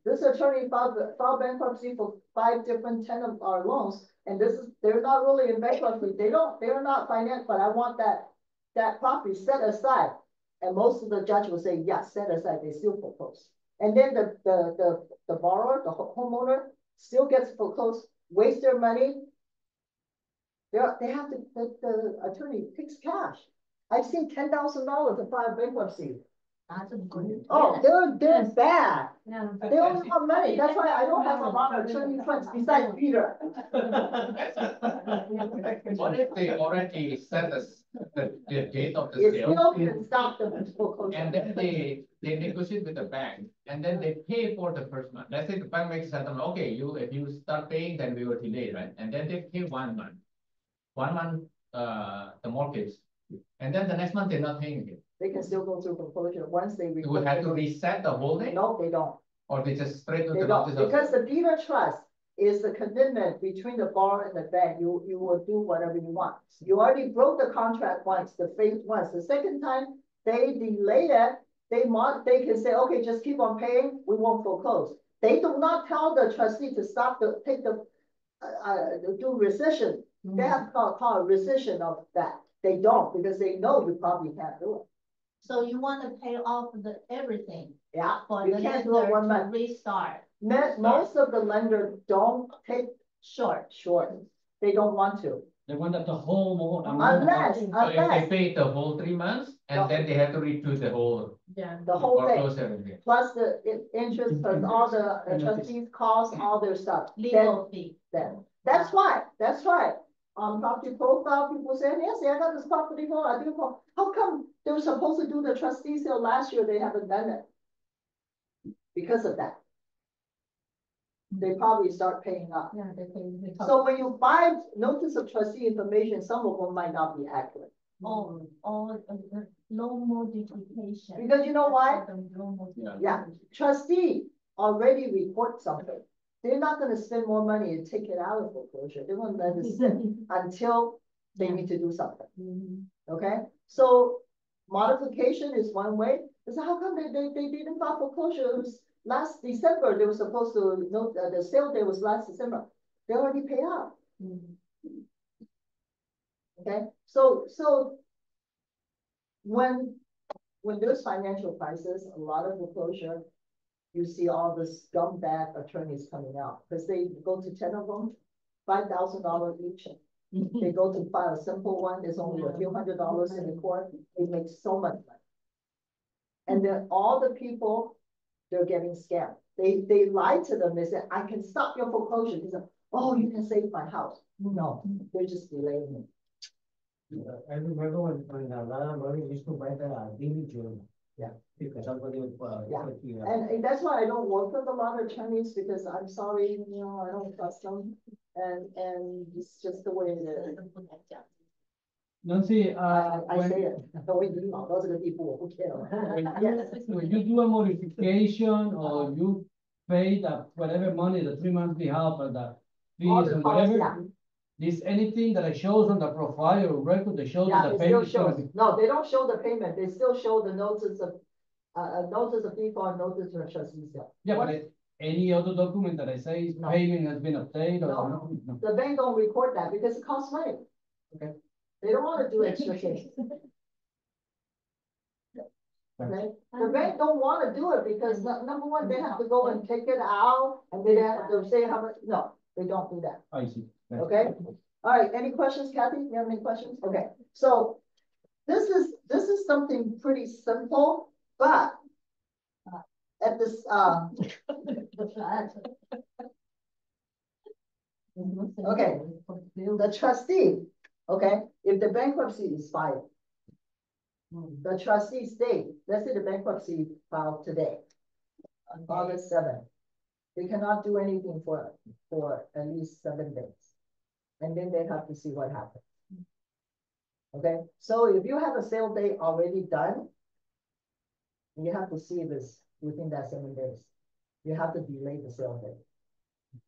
[SPEAKER 2] this attorney filed bankruptcy for 5 different tenant of our loans, and they're not really in bankruptcy. They're not financed, but I want that property set aside. And most of the judge will say, yes, set aside. They still foreclose. And then the borrower, the homeowner, still gets foreclosed, waste their money. They have to, the attorney takes cash. I've seen $10,000 to file bankruptcy.
[SPEAKER 4] That's a good.
[SPEAKER 2] Oh, they're bad.
[SPEAKER 7] Yeah.
[SPEAKER 2] They only want money. That's why I don't have a lot of attorney friends besides Peter.
[SPEAKER 6] What if they already set the date of the
[SPEAKER 2] It
[SPEAKER 6] sale?
[SPEAKER 2] still can stop the foreclosure.
[SPEAKER 6] And then they negotiate with the bank, and then they pay for the first month. Let's say the bank makes a settlement, okay, if you start paying, then we will delay, right? And then they pay 1 month. 1 month, the mortgage. And then the next month, they're not paying again.
[SPEAKER 2] They can still go through foreclosure once they.
[SPEAKER 6] You would have to reset the whole thing,
[SPEAKER 2] No, they don't.
[SPEAKER 6] or they just straight to
[SPEAKER 2] They
[SPEAKER 6] the
[SPEAKER 2] don't,
[SPEAKER 6] notice of.
[SPEAKER 2] because the deed of trust is the commitment between the borrower and the bank. You will do whatever you want. You already broke the contract once, the faith once. The second time they delay it, they can say, okay, just keep on paying. We won't foreclose. They do not tell the trustee to stop do rescission. They have called a rescission of that. They don't, because they know you probably can't do it.
[SPEAKER 4] So you want to pay off everything
[SPEAKER 2] Yeah,
[SPEAKER 4] for
[SPEAKER 2] you
[SPEAKER 4] the
[SPEAKER 2] can't do it
[SPEAKER 4] lender
[SPEAKER 2] 1
[SPEAKER 4] to
[SPEAKER 2] month.
[SPEAKER 4] restart
[SPEAKER 2] Most of the lenders don't take
[SPEAKER 4] short.
[SPEAKER 2] They don't want to.
[SPEAKER 3] They want that the whole amount.
[SPEAKER 2] Unless
[SPEAKER 6] So if they pay the whole 3 months, and then they have to redo the whole.
[SPEAKER 7] Yeah.
[SPEAKER 2] the whole thing,
[SPEAKER 6] foreclosure again.
[SPEAKER 2] plus the interest, plus all the trustees costs, all their stuff.
[SPEAKER 4] Legal fee.
[SPEAKER 2] That's why. On property profile, people say, yes, I got this property for, I do for, how come they were supposed to do the trustee sale last year, they haven't done it? because of that. They probably start paying up.
[SPEAKER 4] Yeah,
[SPEAKER 2] So when you buy notice of trustee information, some of them might not be accurate.
[SPEAKER 4] or low modification.
[SPEAKER 2] Because you know why?
[SPEAKER 4] Low modification.
[SPEAKER 2] Yeah, trustee already report something. They're not gonna spend more money and take it out of foreclosure. They're gonna let it sit until they need to do something. Okay, so modification is one way. So how come they didn't file foreclosure? It was last December. They were supposed to note the sale day was last December. They already paid out. Okay, so when there's financial crisis, a lot of foreclosure, you see all the scumbag attorneys coming out because they go to 10 of them, $5,000 each. They go to file a simple one, there's only a few $100s in the court, they make so much money. And then all the people, they're getting scammed. They lie to them, they say, I can stop your foreclosure. They say, oh, you can save my house. No, they're just delaying it.
[SPEAKER 5] I remember when a lot of money used to buy the daily journal.
[SPEAKER 2] Yeah.
[SPEAKER 5] Because somebody would,
[SPEAKER 2] Yeah. And that's why I don't work with a lot of attorneys because I'm sorry, you know, I don't trust them. And it's just the way it is.
[SPEAKER 3] Nancy,
[SPEAKER 2] I say it. Those are the people who kill. Yes.
[SPEAKER 3] when you do a modification or you pay the whatever money, the 3 months behalf of the
[SPEAKER 2] All
[SPEAKER 3] fees
[SPEAKER 2] the
[SPEAKER 3] and
[SPEAKER 2] costs,
[SPEAKER 3] whatever, is anything that it shows on the profile or record that shows
[SPEAKER 2] Yeah,
[SPEAKER 3] that the
[SPEAKER 2] it still
[SPEAKER 3] payment is gonna
[SPEAKER 2] shows.
[SPEAKER 3] be?
[SPEAKER 2] No, they don't show the payment. They still show the notice of, notice of default, notice of trustee sale.
[SPEAKER 3] Yeah, but any other document that I say
[SPEAKER 2] No.
[SPEAKER 3] payment has been obtained or
[SPEAKER 2] No.
[SPEAKER 3] no? No.
[SPEAKER 2] The bank don't report that because it costs money.
[SPEAKER 3] Okay.
[SPEAKER 2] They don't want to do extra things. Okay, the bank don't want to do it because number one, they have to go and take it out and they have to say how much, no, they don't do that.
[SPEAKER 3] I see. Right.
[SPEAKER 2] Okay, all right, any questions, Kathy? You have any questions? Okay, so this is something pretty simple, but at this, okay, the trustee, okay, if the bankruptcy is filed, the trustee stay, let's say the bankruptcy filed today, on August 7th. They cannot do anything for at least 7 days. And then they have to see what happens. Okay, so if you have a sale date already done, you have to see this within that 7 days. You have to delay the sale date.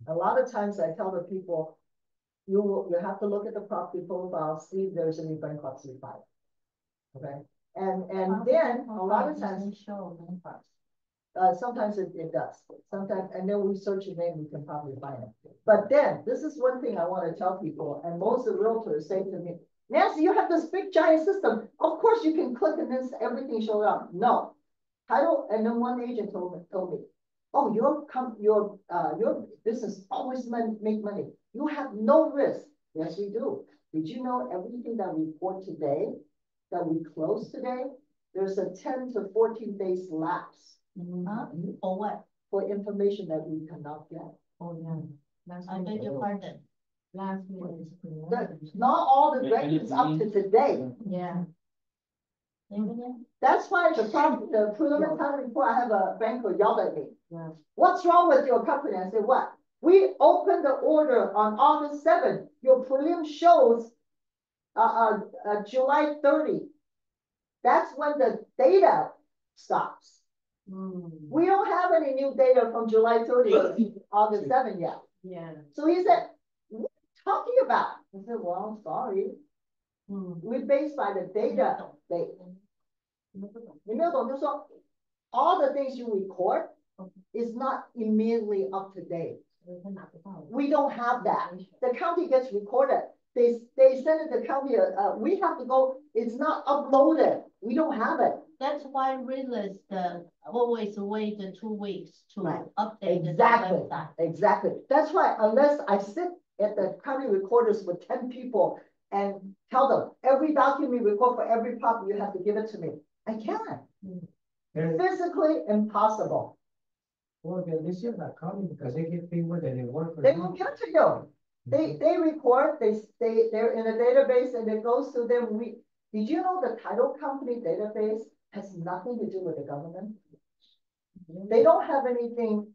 [SPEAKER 2] A lot of times I tell the people, you have to look at the property profile, see if there's any bankruptcy filed. Okay, and then a lot of times sometimes it does. Sometimes, and then we search your name, we can probably find it. But then this is one thing I want to tell people, and most of the realtors say to me, Nancy, you have this big giant system. Of course you can click and then everything shows up. No. Title, and then one agent told me, oh, your business always make money. You have no risk. Yes, we do. Did you know everything that we report today, that we close today, there's a 10 to 14 days lapse.
[SPEAKER 4] For what?
[SPEAKER 2] For information that we cannot get.
[SPEAKER 4] Oh, yeah. I beg your pardon. Last minute.
[SPEAKER 2] Not all the records up to today.
[SPEAKER 4] Yeah.
[SPEAKER 2] That's why the preliminary report, I have a banker yelled at me. Yeah. What's wrong with your company? I said, what? We opened the order on August 7th. Your prelim shows July 30. That's when the data stops. We don't have any new data from July 30th to August 7th yet.
[SPEAKER 4] Yeah.
[SPEAKER 2] So he said, what are you talking about? I said, well, I'm sorry. We're based by the data. All the things you record is not immediately up to date. We don't have that. The county gets recorded. They send it to the county. We have to go. It's not uploaded. We don't have it.
[SPEAKER 4] That's why realtors always wait 2 weeks to update
[SPEAKER 2] Exactly.
[SPEAKER 4] the website.
[SPEAKER 2] Exactly. That's why unless I sit at the county recorders with 10 people and tell them every document record for every property, you have to give it to me. I can't. Physically impossible.
[SPEAKER 5] Well, at least you're not coming because they get paid more than they work for.
[SPEAKER 2] They will give it to you. They record, they're in a database and it goes to them. Did you know the title company database has nothing to do with the government? They don't have anything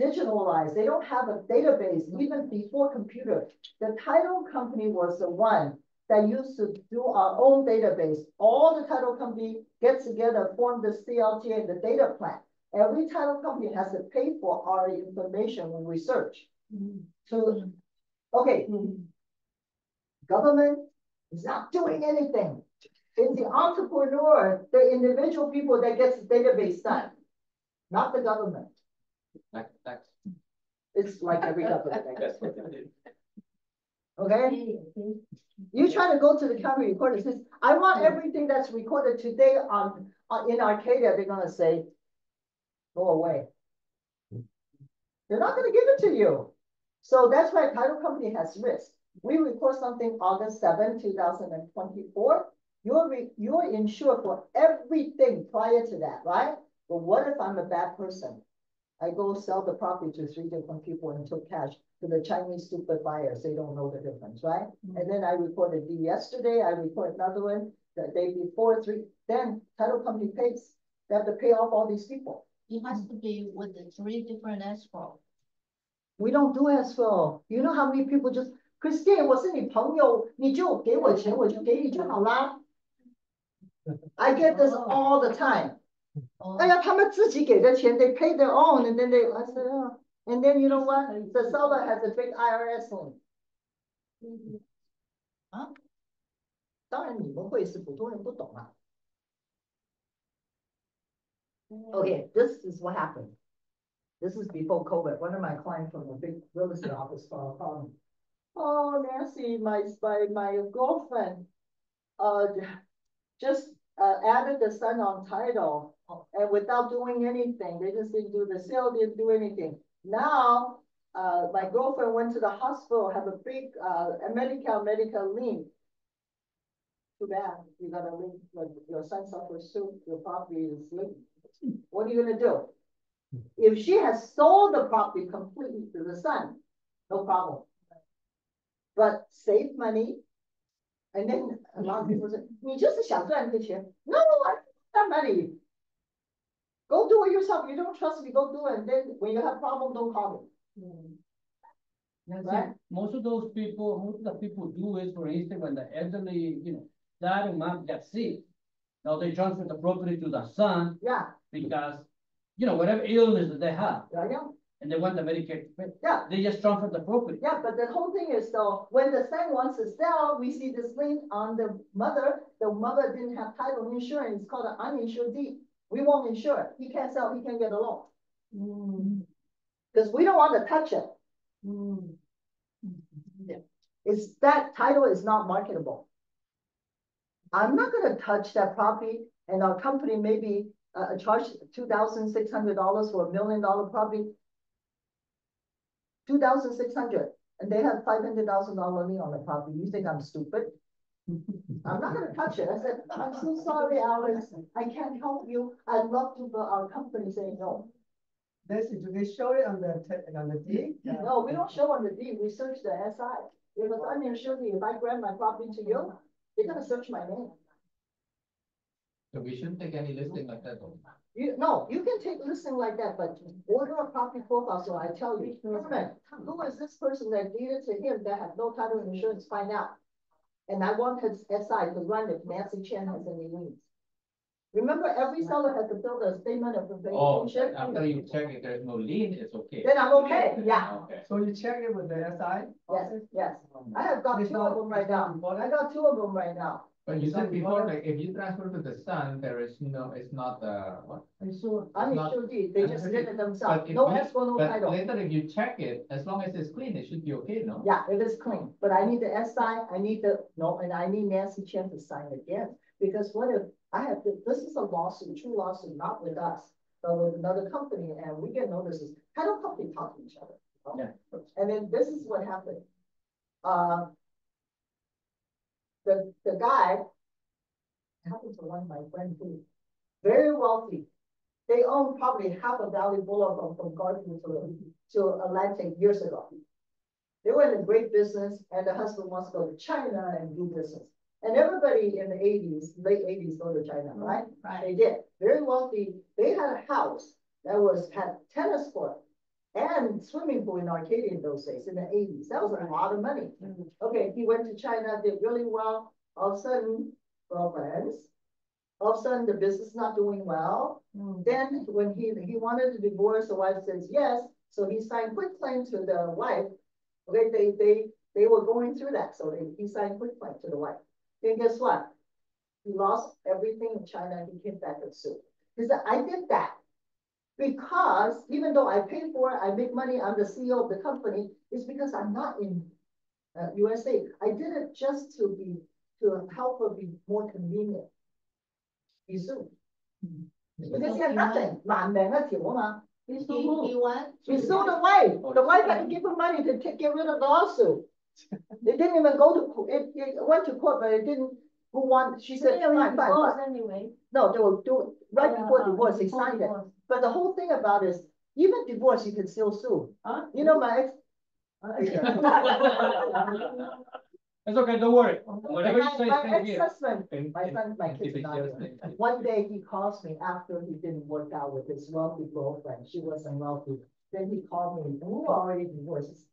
[SPEAKER 2] digitalized. They don't have a database even before computer. The title company was the one that used to do our own database. All the title company gets together, form the CLT and the data plan. Every title company has to pay for our information when we search. So, okay, government is not doing anything. It's the entrepreneur, the individual people that gets the database done, not the government.
[SPEAKER 6] That's.
[SPEAKER 2] It's like every government, I guess. Okay? You try to go to the county recorder and says, I want everything that's recorded today in Arcadia, they're gonna say, go away. They're not gonna give it to you. So that's why title company has risk. We report something August 7, 2024. You're insured for everything prior to that, right? But what if I'm a bad person? I go sell the property to 3 different people and took cash to the Chinese stupid buyers. They don't know the difference, right? And then I reported D yesterday. I report another one the day before 3. Then title company pays. They have to pay off all these people.
[SPEAKER 4] It has to be with the 3 different escrow.
[SPEAKER 2] We don't do escrow. You know how many people just Christine, 我是你朋友，你就给我钱，我就给你就好啦。I get this all the time. 哎呀，他们自己给的钱 they pay their own, and then I said, oh. And then you know what? The seller has a big IRS loan. 啊？当然你们会是普通人不懂啊。Okay, this is what happened. This is before COVID. One of my clients from a big real estate office called me. Oh, Nancy, my girlfriend, just added the son on title, and without doing anything. They just didn't do the sale, didn't do anything. Now, my girlfriend went to the hospital, have a big medical lien. Too bad, you got a lien, like your son suffers too, your property is linked. What are you gonna do? If she has sold the property completely to the son, no problem. But save money, and then a lot of people say, 你就是想赚这个钱. No, I don't want that money. Go do it yourself. You don't trust me, go do it. And then when you have problem, don't call me. Right?
[SPEAKER 3] Most of the people do is, for instance, when the elderly, dad or mom get sick, now they transfer the property to the son.
[SPEAKER 2] Yeah.
[SPEAKER 3] Because, whatever illness that they have.
[SPEAKER 2] Yeah.
[SPEAKER 3] And they want the Medicare.
[SPEAKER 2] Yeah.
[SPEAKER 3] They just transfer the property.
[SPEAKER 2] Yeah, but the whole thing is though, when the son wants to sell, we see this lien on the mother. The mother didn't have title insurance. It's called an uninsured deed. We won't insure it. He can't sell, he can't get a loan. Because we don't want to touch it. It's that title is not marketable. I'm not going to touch that property, and our company maybe charge $2,600 for $1 million property. $2,600, and they have $500,000 lien on the property. You think I'm stupid? I'm not going to touch it. I said, I'm so sorry, Alex. I can't help you. I'd love to, but our company saying no.
[SPEAKER 5] Do they show it on the deed?
[SPEAKER 2] No, we don't show on the deed. We search the SI. If it's uninsured, if I grant my property to you, they're going to search my name.
[SPEAKER 6] So we shouldn't take any listing like that.
[SPEAKER 2] No, you can take listing like that, but order a property profile. So I tell you, who is this person that deeded to him that have no title and insurance? Find out. And I want his SI to run if Nancy Chen has any liens. Remember, every seller has to build a statement of information.
[SPEAKER 6] After you check if there's no lien, it's okay.
[SPEAKER 2] Then I'm okay. Yeah.
[SPEAKER 6] Okay.
[SPEAKER 5] So you check it with the SI?
[SPEAKER 2] Yes. I have got 2 of them right now. I got 2 of them right now.
[SPEAKER 6] But you said before, like, if you transfer to the son, there is it's not what?
[SPEAKER 2] Uninsured deed. They just did it themselves.
[SPEAKER 6] But
[SPEAKER 2] No escrow, no
[SPEAKER 6] but
[SPEAKER 2] title.
[SPEAKER 6] later, if you check it, as long as it's clean, it should be okay, no?
[SPEAKER 2] Yeah, it is clean, but I need the SI, I need and I need Nancy Chen to sign again. Because what if this is a lawsuit, true lawsuit, not with us, but with another company, and we get notices. Title company talk to each other. Okay?
[SPEAKER 3] Yeah.
[SPEAKER 2] And then this is what happened. The guy happened to one of my friends who very wealthy. They own probably half of Valley Boulevard from Garden to Atlantic years ago. They were in a great business, and the husband wants to go to China and do business. And everybody in the late 80s, go to China, right?
[SPEAKER 4] Right.
[SPEAKER 2] They did. Very wealthy. They had a house that had tennis court and swimming pool in Arcadia in those days, in the 80s. That was a lot of money. Okay, he went to China, did really well. All of a sudden, girlfriends. All of a sudden, the business is not doing well. Then when he wanted to divorce, the wife says yes. So he signed quit claim to the wife. Okay, they were going through that. So he signed quit claim to the wife. Then guess what? He lost everything in China and he came back and sued. He said, I did that because even though I paid for it, I make money, I'm the CEO of the company, it's because I'm not in USA. I did it just to help her be more convenient. He sued. Because he had nothing.
[SPEAKER 4] He won.
[SPEAKER 2] He sued the wife. The wife had to give him money to get rid of the lawsuit. They didn't even go to court. It went to court, but it didn't. Who won? She said, fine.
[SPEAKER 4] Anyway.
[SPEAKER 2] No, they were doing right before divorce. They signed it. But the whole thing about is, even divorce, you can still sue.
[SPEAKER 3] Huh?
[SPEAKER 2] You know, my ex.
[SPEAKER 3] It's okay, don't worry. Whatever you say,
[SPEAKER 2] My
[SPEAKER 3] stay here.
[SPEAKER 2] ex-husband, my kids are not here. One day he calls me after he didn't work out with his wealthy girlfriend. She wasn't wealthy. Then he called me, and we were already divorced.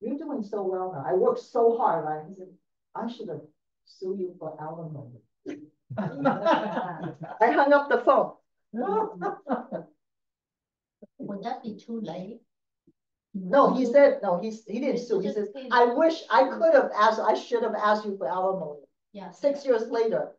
[SPEAKER 2] You're doing so well now. I worked so hard. He said, I should have sued you for alimony. I hung up the phone.
[SPEAKER 4] Would that be too late?
[SPEAKER 2] No, he said, no, he didn't sue. He says, I wish I could have asked, I should have asked you for alimony.
[SPEAKER 4] Yeah.
[SPEAKER 2] 6 years later,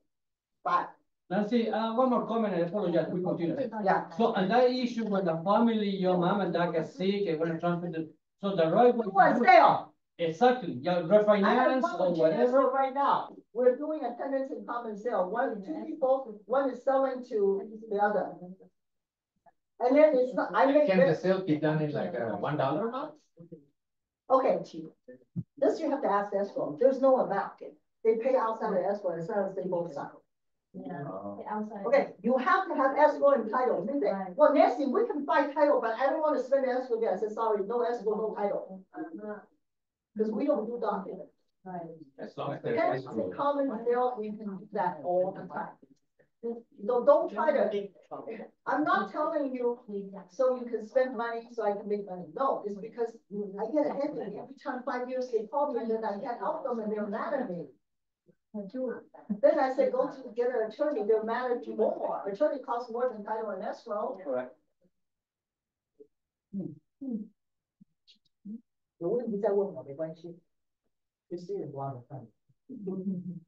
[SPEAKER 2] bye.
[SPEAKER 3] Nancy, one more comment, I apologize, we continue.
[SPEAKER 2] Yeah.
[SPEAKER 3] So on that issue, when the family, your mom and dad get sick and want to transfer the, so the right
[SPEAKER 2] Who was there?
[SPEAKER 3] Exactly, yeah,
[SPEAKER 2] I have
[SPEAKER 3] refinance
[SPEAKER 2] one
[SPEAKER 3] or
[SPEAKER 2] with
[SPEAKER 3] whatever.
[SPEAKER 2] GSO right now. We're doing a tenants in common sale. Two people, one is selling to the other. And then it's not, I make.
[SPEAKER 6] Can the sale be done in like a $1 amount?
[SPEAKER 2] Okay, this you have to ask escrow. There's no amount. They pay outside of escrow as long as they both sign.
[SPEAKER 4] Yeah.
[SPEAKER 6] Oh.
[SPEAKER 4] Outside.
[SPEAKER 2] Okay, you have to have escrow and title. They say, well, Nancy, we can buy title, but I don't want to spend the escrow there. I said, sorry, no escrow, no title. Because we don't do documents.
[SPEAKER 6] As long as there's
[SPEAKER 2] Tenants
[SPEAKER 6] escrow.
[SPEAKER 2] in common sale, you can do that all the time. So don't try to, I'm not telling you so you can spend money so I can make money. No, it's because I get a headache every time 5 years they call me and then I can't help them and they're mad at me. Then I say, go to get an attorney, they're mad at you more. Attorney costs more than title and escrow.
[SPEAKER 3] Correct.
[SPEAKER 2] 有问题再问我没关系。Just see it one at a time.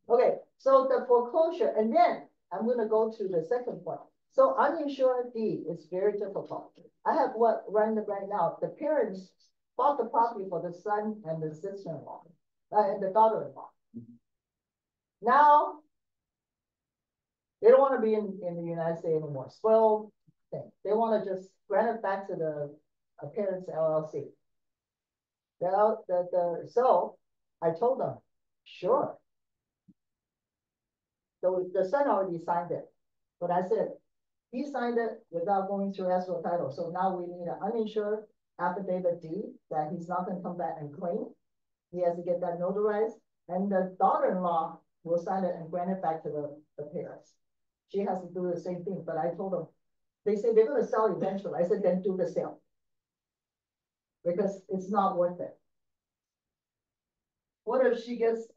[SPEAKER 2] Okay, so the foreclosure, and then I'm gonna go to the second point. So uninsured deed is very difficult. I have what run right now. The parents bought the property for the son and the sister-in-law, and the daughter-in-law. Now, they don't want to be in the United States anymore. Spoiled thing. They want to just grant it back to the parents' LLC. So I told them, sure. So the son already signed it, but I said, he signed it without going through escrow title. So now we need an uninsured affidavit deed that he's not gonna come back and claim. He has to get that notarized, and the daughter-in-law will sign it and grant it back to the parents. She has to do the same thing, but I told them, they say they're gonna sell eventually. I said, then do the sale. Because it's not worth it. What if she gets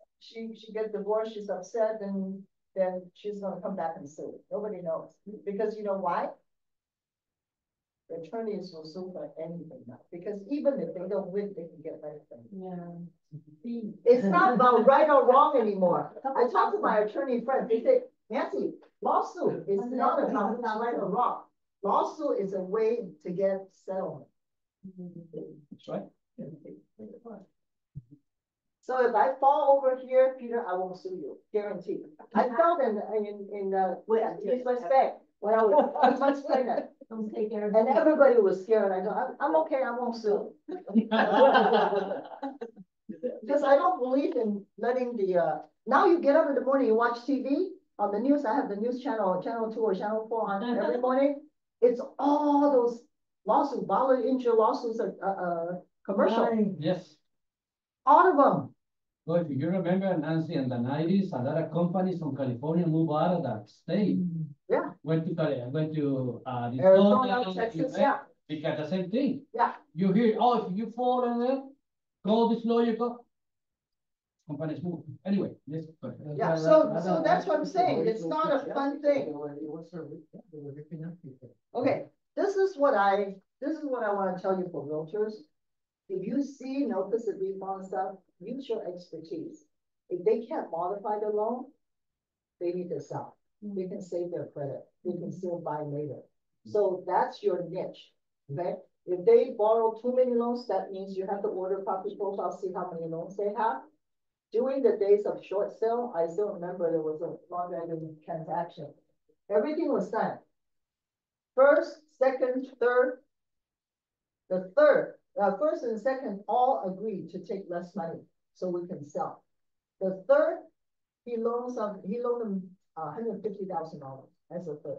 [SPEAKER 2] divorced, she's upset, and then she's gonna come back and sue. Nobody knows. Because you know why? The attorneys will sue for anything now. Because even if they don't win, they can get anything.
[SPEAKER 4] Yeah.
[SPEAKER 2] It's not about right or wrong anymore. I talked to my attorney friends. They say, Nancy, lawsuit is not about right or wrong. Lawsuit is a way to get settlement.
[SPEAKER 3] That's right.
[SPEAKER 2] So if I fall over here, Peter, I won't sue you, guaranteed. I felt in respect when I was much pregnant,
[SPEAKER 4] Don't take care of
[SPEAKER 2] and
[SPEAKER 4] it.
[SPEAKER 2] everybody was scared. I go, I'm okay, I won't sue. Because I don't believe in letting the, now you get up in the morning, you watch TV, on the news, I have the news channel, channel 2 or channel 4 on every morning. It's all those lawsuits, bodily injury lawsuits, commercial.
[SPEAKER 3] Yes.
[SPEAKER 2] All of them.
[SPEAKER 3] So if you remember, Nancy, in the 90s, a lot of companies from California moved out of that state.
[SPEAKER 2] Yeah.
[SPEAKER 3] Went to
[SPEAKER 2] Arizona, Texas, yeah.
[SPEAKER 3] Because the same thing.
[SPEAKER 2] Yeah.
[SPEAKER 3] You hear, oh, if you fall in there, call this lawyer, go. Companies move. Anyway, this.
[SPEAKER 2] Yeah, so that's what I'm saying. It's not a fun thing. Okay, this is what I want to tell you for realtors. If you see notice of default stuff, use your expertise. If they can't modify the loan, they need to sell. They can save their credit. They can still buy later. So that's your niche, okay? If they borrow too many loans, that means you have to order property profile, see how many loans they have. During the days of short sale, I still remember there was a long transaction. Everything was done. First, second, third. The first and second all agreed to take less money so we can sell. The third, he loaned him $150,000 as a third.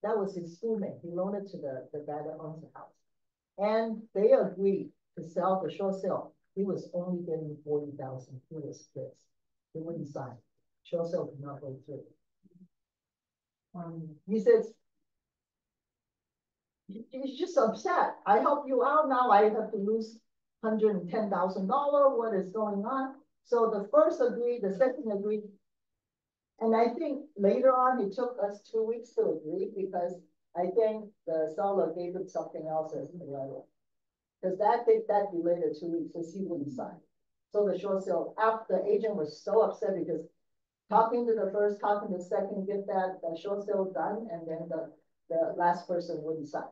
[SPEAKER 2] That was his schoolmate. He loaned it to the guy that owns the house. And they agreed to sell the short sale. He was only getting $40,000. He was pissed. He wouldn't sign. Short sale could not go through. He says, he's just upset. I help you out now. I have to lose $110,000. What is going on? So the first agreed, the second agreed. And I think later on, it took us 2 weeks to agree because I think the seller gave him something else as the letter. Because that delayed it 2 weeks because he wouldn't sign. So the short sale, after the agent was so upset because talking to the first, talking to the second, get that short sale done, and then the last person wouldn't sign.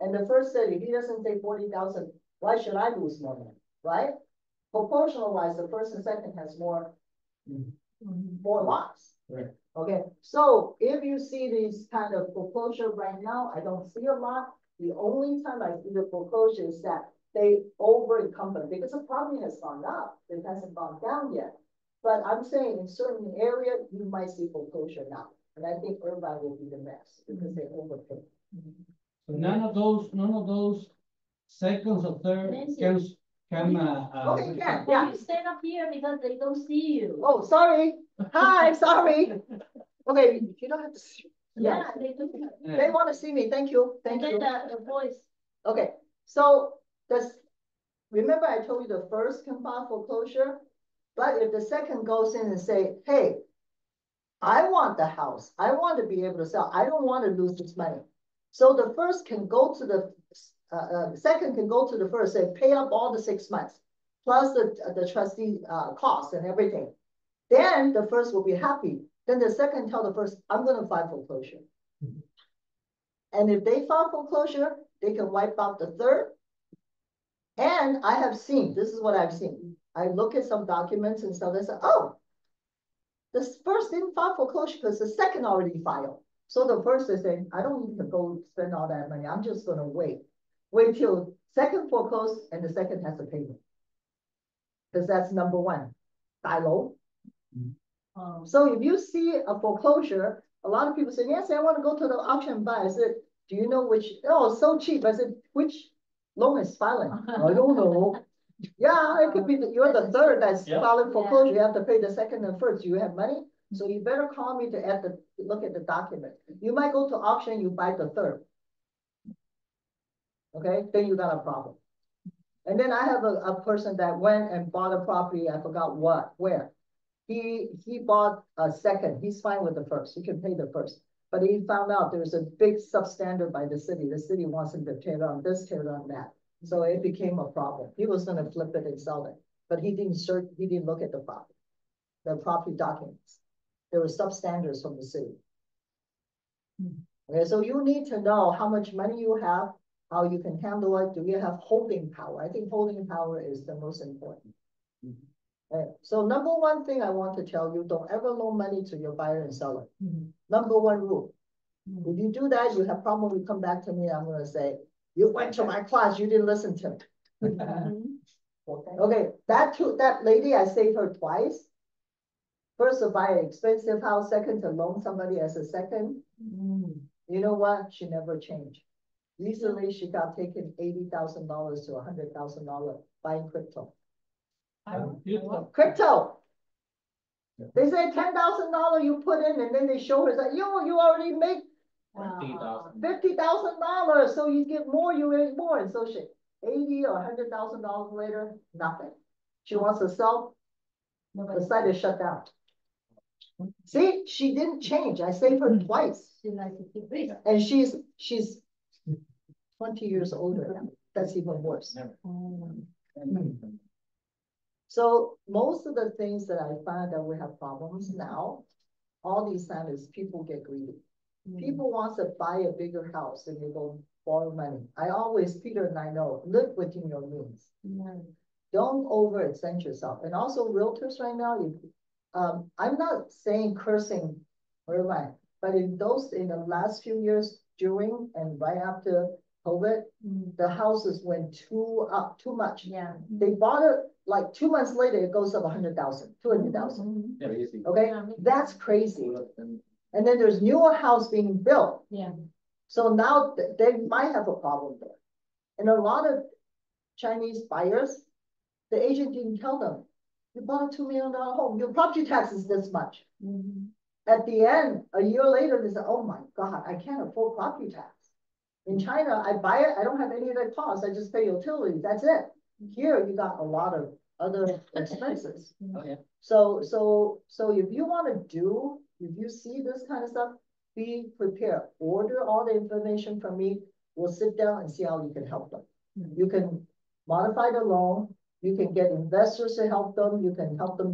[SPEAKER 2] And the first said, if he doesn't take 40,000, why should I lose more money, right? Proportional wise, the first and second has more lots.
[SPEAKER 5] Right.
[SPEAKER 2] Okay, so if you see these kind of foreclosure right now, I don't see a lot. The only time I see the foreclosure is that they over encumber because the property has gone up. It hasn't gone down yet. But I'm saying in certain areas, you might see foreclosure now. And I think Irvine will be the next because they overpay.
[SPEAKER 3] So none of those seconds or third can
[SPEAKER 2] Okay, yeah.
[SPEAKER 4] You stand up here because they don't see you.
[SPEAKER 2] Oh, sorry. Hi, sorry. Okay, you don't have to see.
[SPEAKER 4] Yeah, they do.
[SPEAKER 2] They want to see me. Thank you. Thank you.
[SPEAKER 4] The voice.
[SPEAKER 2] Okay, so remember I told you the first can file foreclosure, but if the second goes in and say, hey, I want the house. I want to be able to sell. I don't want to lose this money. So the first can go to the second can go to the first, say pay up all the 6 months, plus the trustee costs and everything. Then the first will be happy. Then the second tell the first, I'm going to file foreclosure. And if they file foreclosure, they can wipe out the third. And I have seen, this is what I've seen. I look at some documents and stuff and say, oh, the first didn't file foreclosure because the second already filed. So the first is saying, I don't need to go spend all that money. I'm just going to wait till second foreclose and the second has to pay me. Because that's number one, die low. So if you see a foreclosure, a lot of people say, yes, I want to go to the auction and buy. I said, do you know which? Oh, it's so cheap. I said, which loan is filing? I don't know. Yeah, it could be that you're the third that's filing foreclosure. You have to pay the second and first. Do you have money? So you better call me to look at the document. You might go to auction, you buy the third. Okay, then you got a problem. And then I have a person that went and bought a property. I forgot where. He bought a second. He's fine with the first. He can pay the first. But he found out there's a big substandard by the city. The city wants him to tear down this, tear down that. So it became a problem. He was going to flip it and sell it, but he didn't look at the property documents. There were substandards from the city. Okay, so you need to know how much money you have, how you can handle it. Do you have holding power? I think holding power is the most important. Okay, so number one thing I want to tell you, don't ever loan money to your buyer and seller. Number one rule. If you do that, you have problem, you come back to me, I'm going to say, you went to my class, you didn't listen to me. Okay, that lady, I saved her twice. First to buy an expensive house, second to loan somebody as a second. You know what? She never changed. Recently, she got taken $80,000 to $100,000 buying crypto. Crypto. They say $10,000 you put in, and then they show her that, yo, you already make $50,000, so you get more, you get more, and so she $80,000 or $100,000 later, nothing. She wants to sell, the site is shut down. See, she didn't change. I saved her twice, and she's 20 years older now. That's even worse. So most of the things that I find that we have problems now, all these times is people get greedy. People want to buy a bigger house and they go borrow money. I always, Peter and I know, live within your means. Don't overextend yourself. And also realtors right now, I'm not saying cursing, but in the last few years during and right after COVID, the houses went too much. Yeah. They bought it like 2 months later, it goes up 100,000, 200,000. Okay, that's crazy. And then there's newer house being built. Yeah. So now they might have a problem there. And a lot of Chinese buyers, the agent didn't tell them, you bought a $2 million home, your property tax is this much. At the end, a year later, they say, oh my God, I can't afford property tax. In China, I buy it, I don't have any of the costs, I just pay utilities, that's it. Here, you got a lot of other expenses. Oh, yeah. So if you want to if you see this kind of stuff, be prepared. Order all the information from me. We'll sit down and see how you can help them. You can modify the loan. You can get investors to help them. You can help them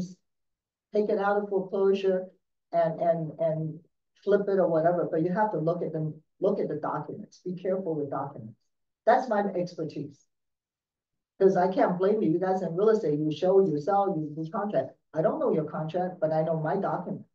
[SPEAKER 2] take it out of foreclosure and flip it or whatever. But you have to look at them, look at the documents. Be careful with documents. That's my expertise. Because I can't blame you. You guys in real estate, you show, you sell, you do contract. I don't know your contract, but I know my documents.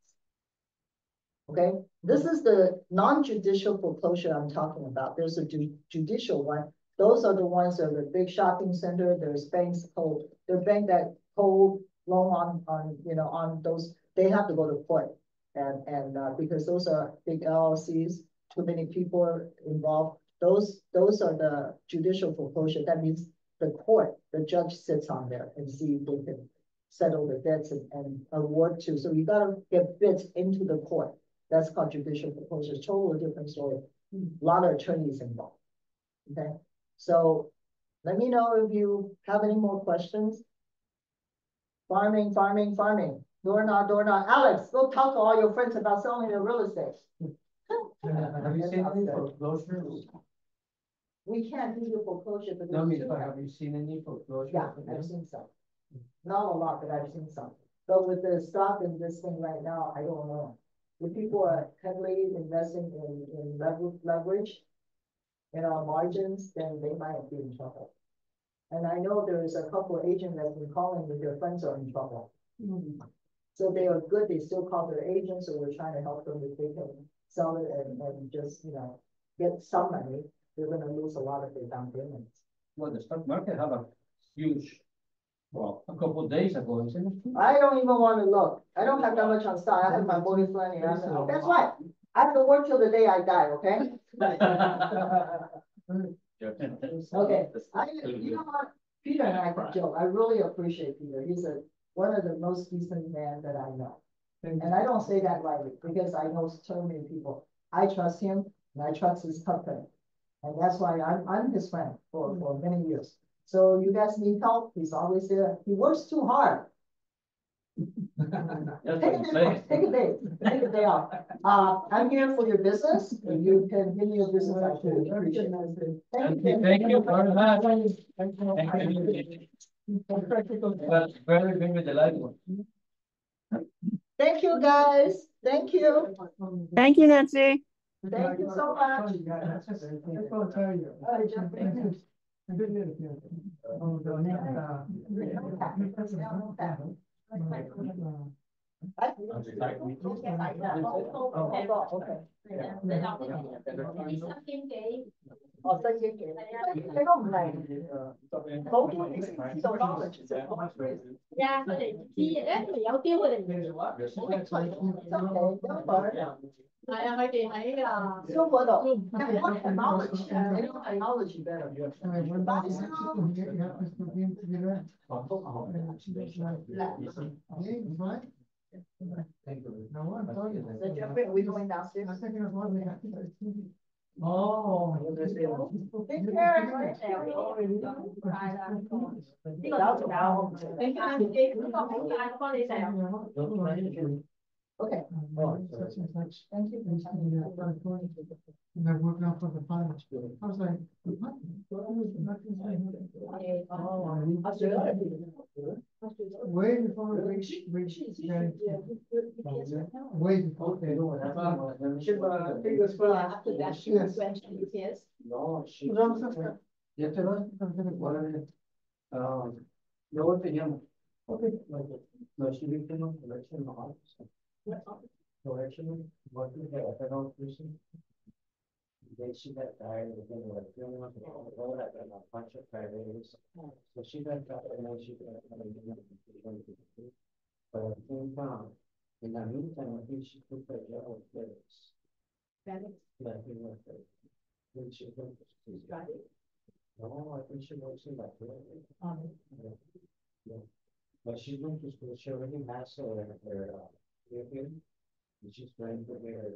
[SPEAKER 2] Okay, this is the non-judicial foreclosure I'm talking about. There's a judicial one. Those are the ones that are the big shopping center. There's banks hold, their bank that hold loan on those, they have to go to court. And because those are big LLCs, too many people involved. Those are the judicial foreclosure. That means the court, the judge sits on there and see if they can settle the debts and award to. So you gotta get bids into the court. That's called judicial foreclosure. Totally different story. A lot of attorneys involved. Okay, so let me know if you have any more questions. Farming. Door. Alex, go talk to all your friends about selling their real estate.
[SPEAKER 5] Have you seen any foreclosures?
[SPEAKER 2] We can't do the foreclosure, but
[SPEAKER 5] No, but have you seen any foreclosure?
[SPEAKER 2] Yeah, I've seen some. Not a lot, but I've seen some. But with the stock in this thing right now, I don't know. If people are heavily investing in leverage, margins, then they might be in trouble. And I know there is a couple of agents that have been calling with their friends are in trouble. So they are good, they still call their agents, so we're trying to help them if they can sell it and just, get some money. They're going to lose a lot of their down payments.
[SPEAKER 3] Well, the stock market had a huge, a couple of days ago, isn't it?
[SPEAKER 2] I don't even want to look. I don't have that much on stock. I have my mortgage money. That's right. I have to work till the day I die, okay? Okay. You know what? Peter and I can joke. I really appreciate Peter. He's one of the most decent men that I know. And I don't say that lightly because I know so many people. I trust him and I trust his company. And that's why I'm his friend for many years. So you guys need help, he's always there. He works too hard. Take a day off. I'm here for your business. If you can give me your business, I can appreciate it.
[SPEAKER 3] Thank you very much. Thank you. That's very, very delightful.
[SPEAKER 2] Thank you, guys. Thank you.
[SPEAKER 8] Thank you, Nancy.
[SPEAKER 2] Thank you so much. 中国的technology，technology better。So Jeffrey, are we going downstairs?
[SPEAKER 5] Oh.
[SPEAKER 2] Take care. Okay.
[SPEAKER 5] Thank you. And I worked out for the finance. I was like, what? Way before we reach. Way before.
[SPEAKER 7] After that, she was mentioned his.
[SPEAKER 5] No, she. Ya te vas. Luego te llamo. Okay. No, she didn't know collection of correction, what is the ethanol person? Then she got tired of being like, feeling like, oh, like a bunch of priorities. So she got tired and then she got. But at the same time, in the meantime, I think she took her job with FedEx. That he was there. Then she went to she's driving. No, I think she works in that. Yeah. But she went to school, she already has her, and she's trying to get her.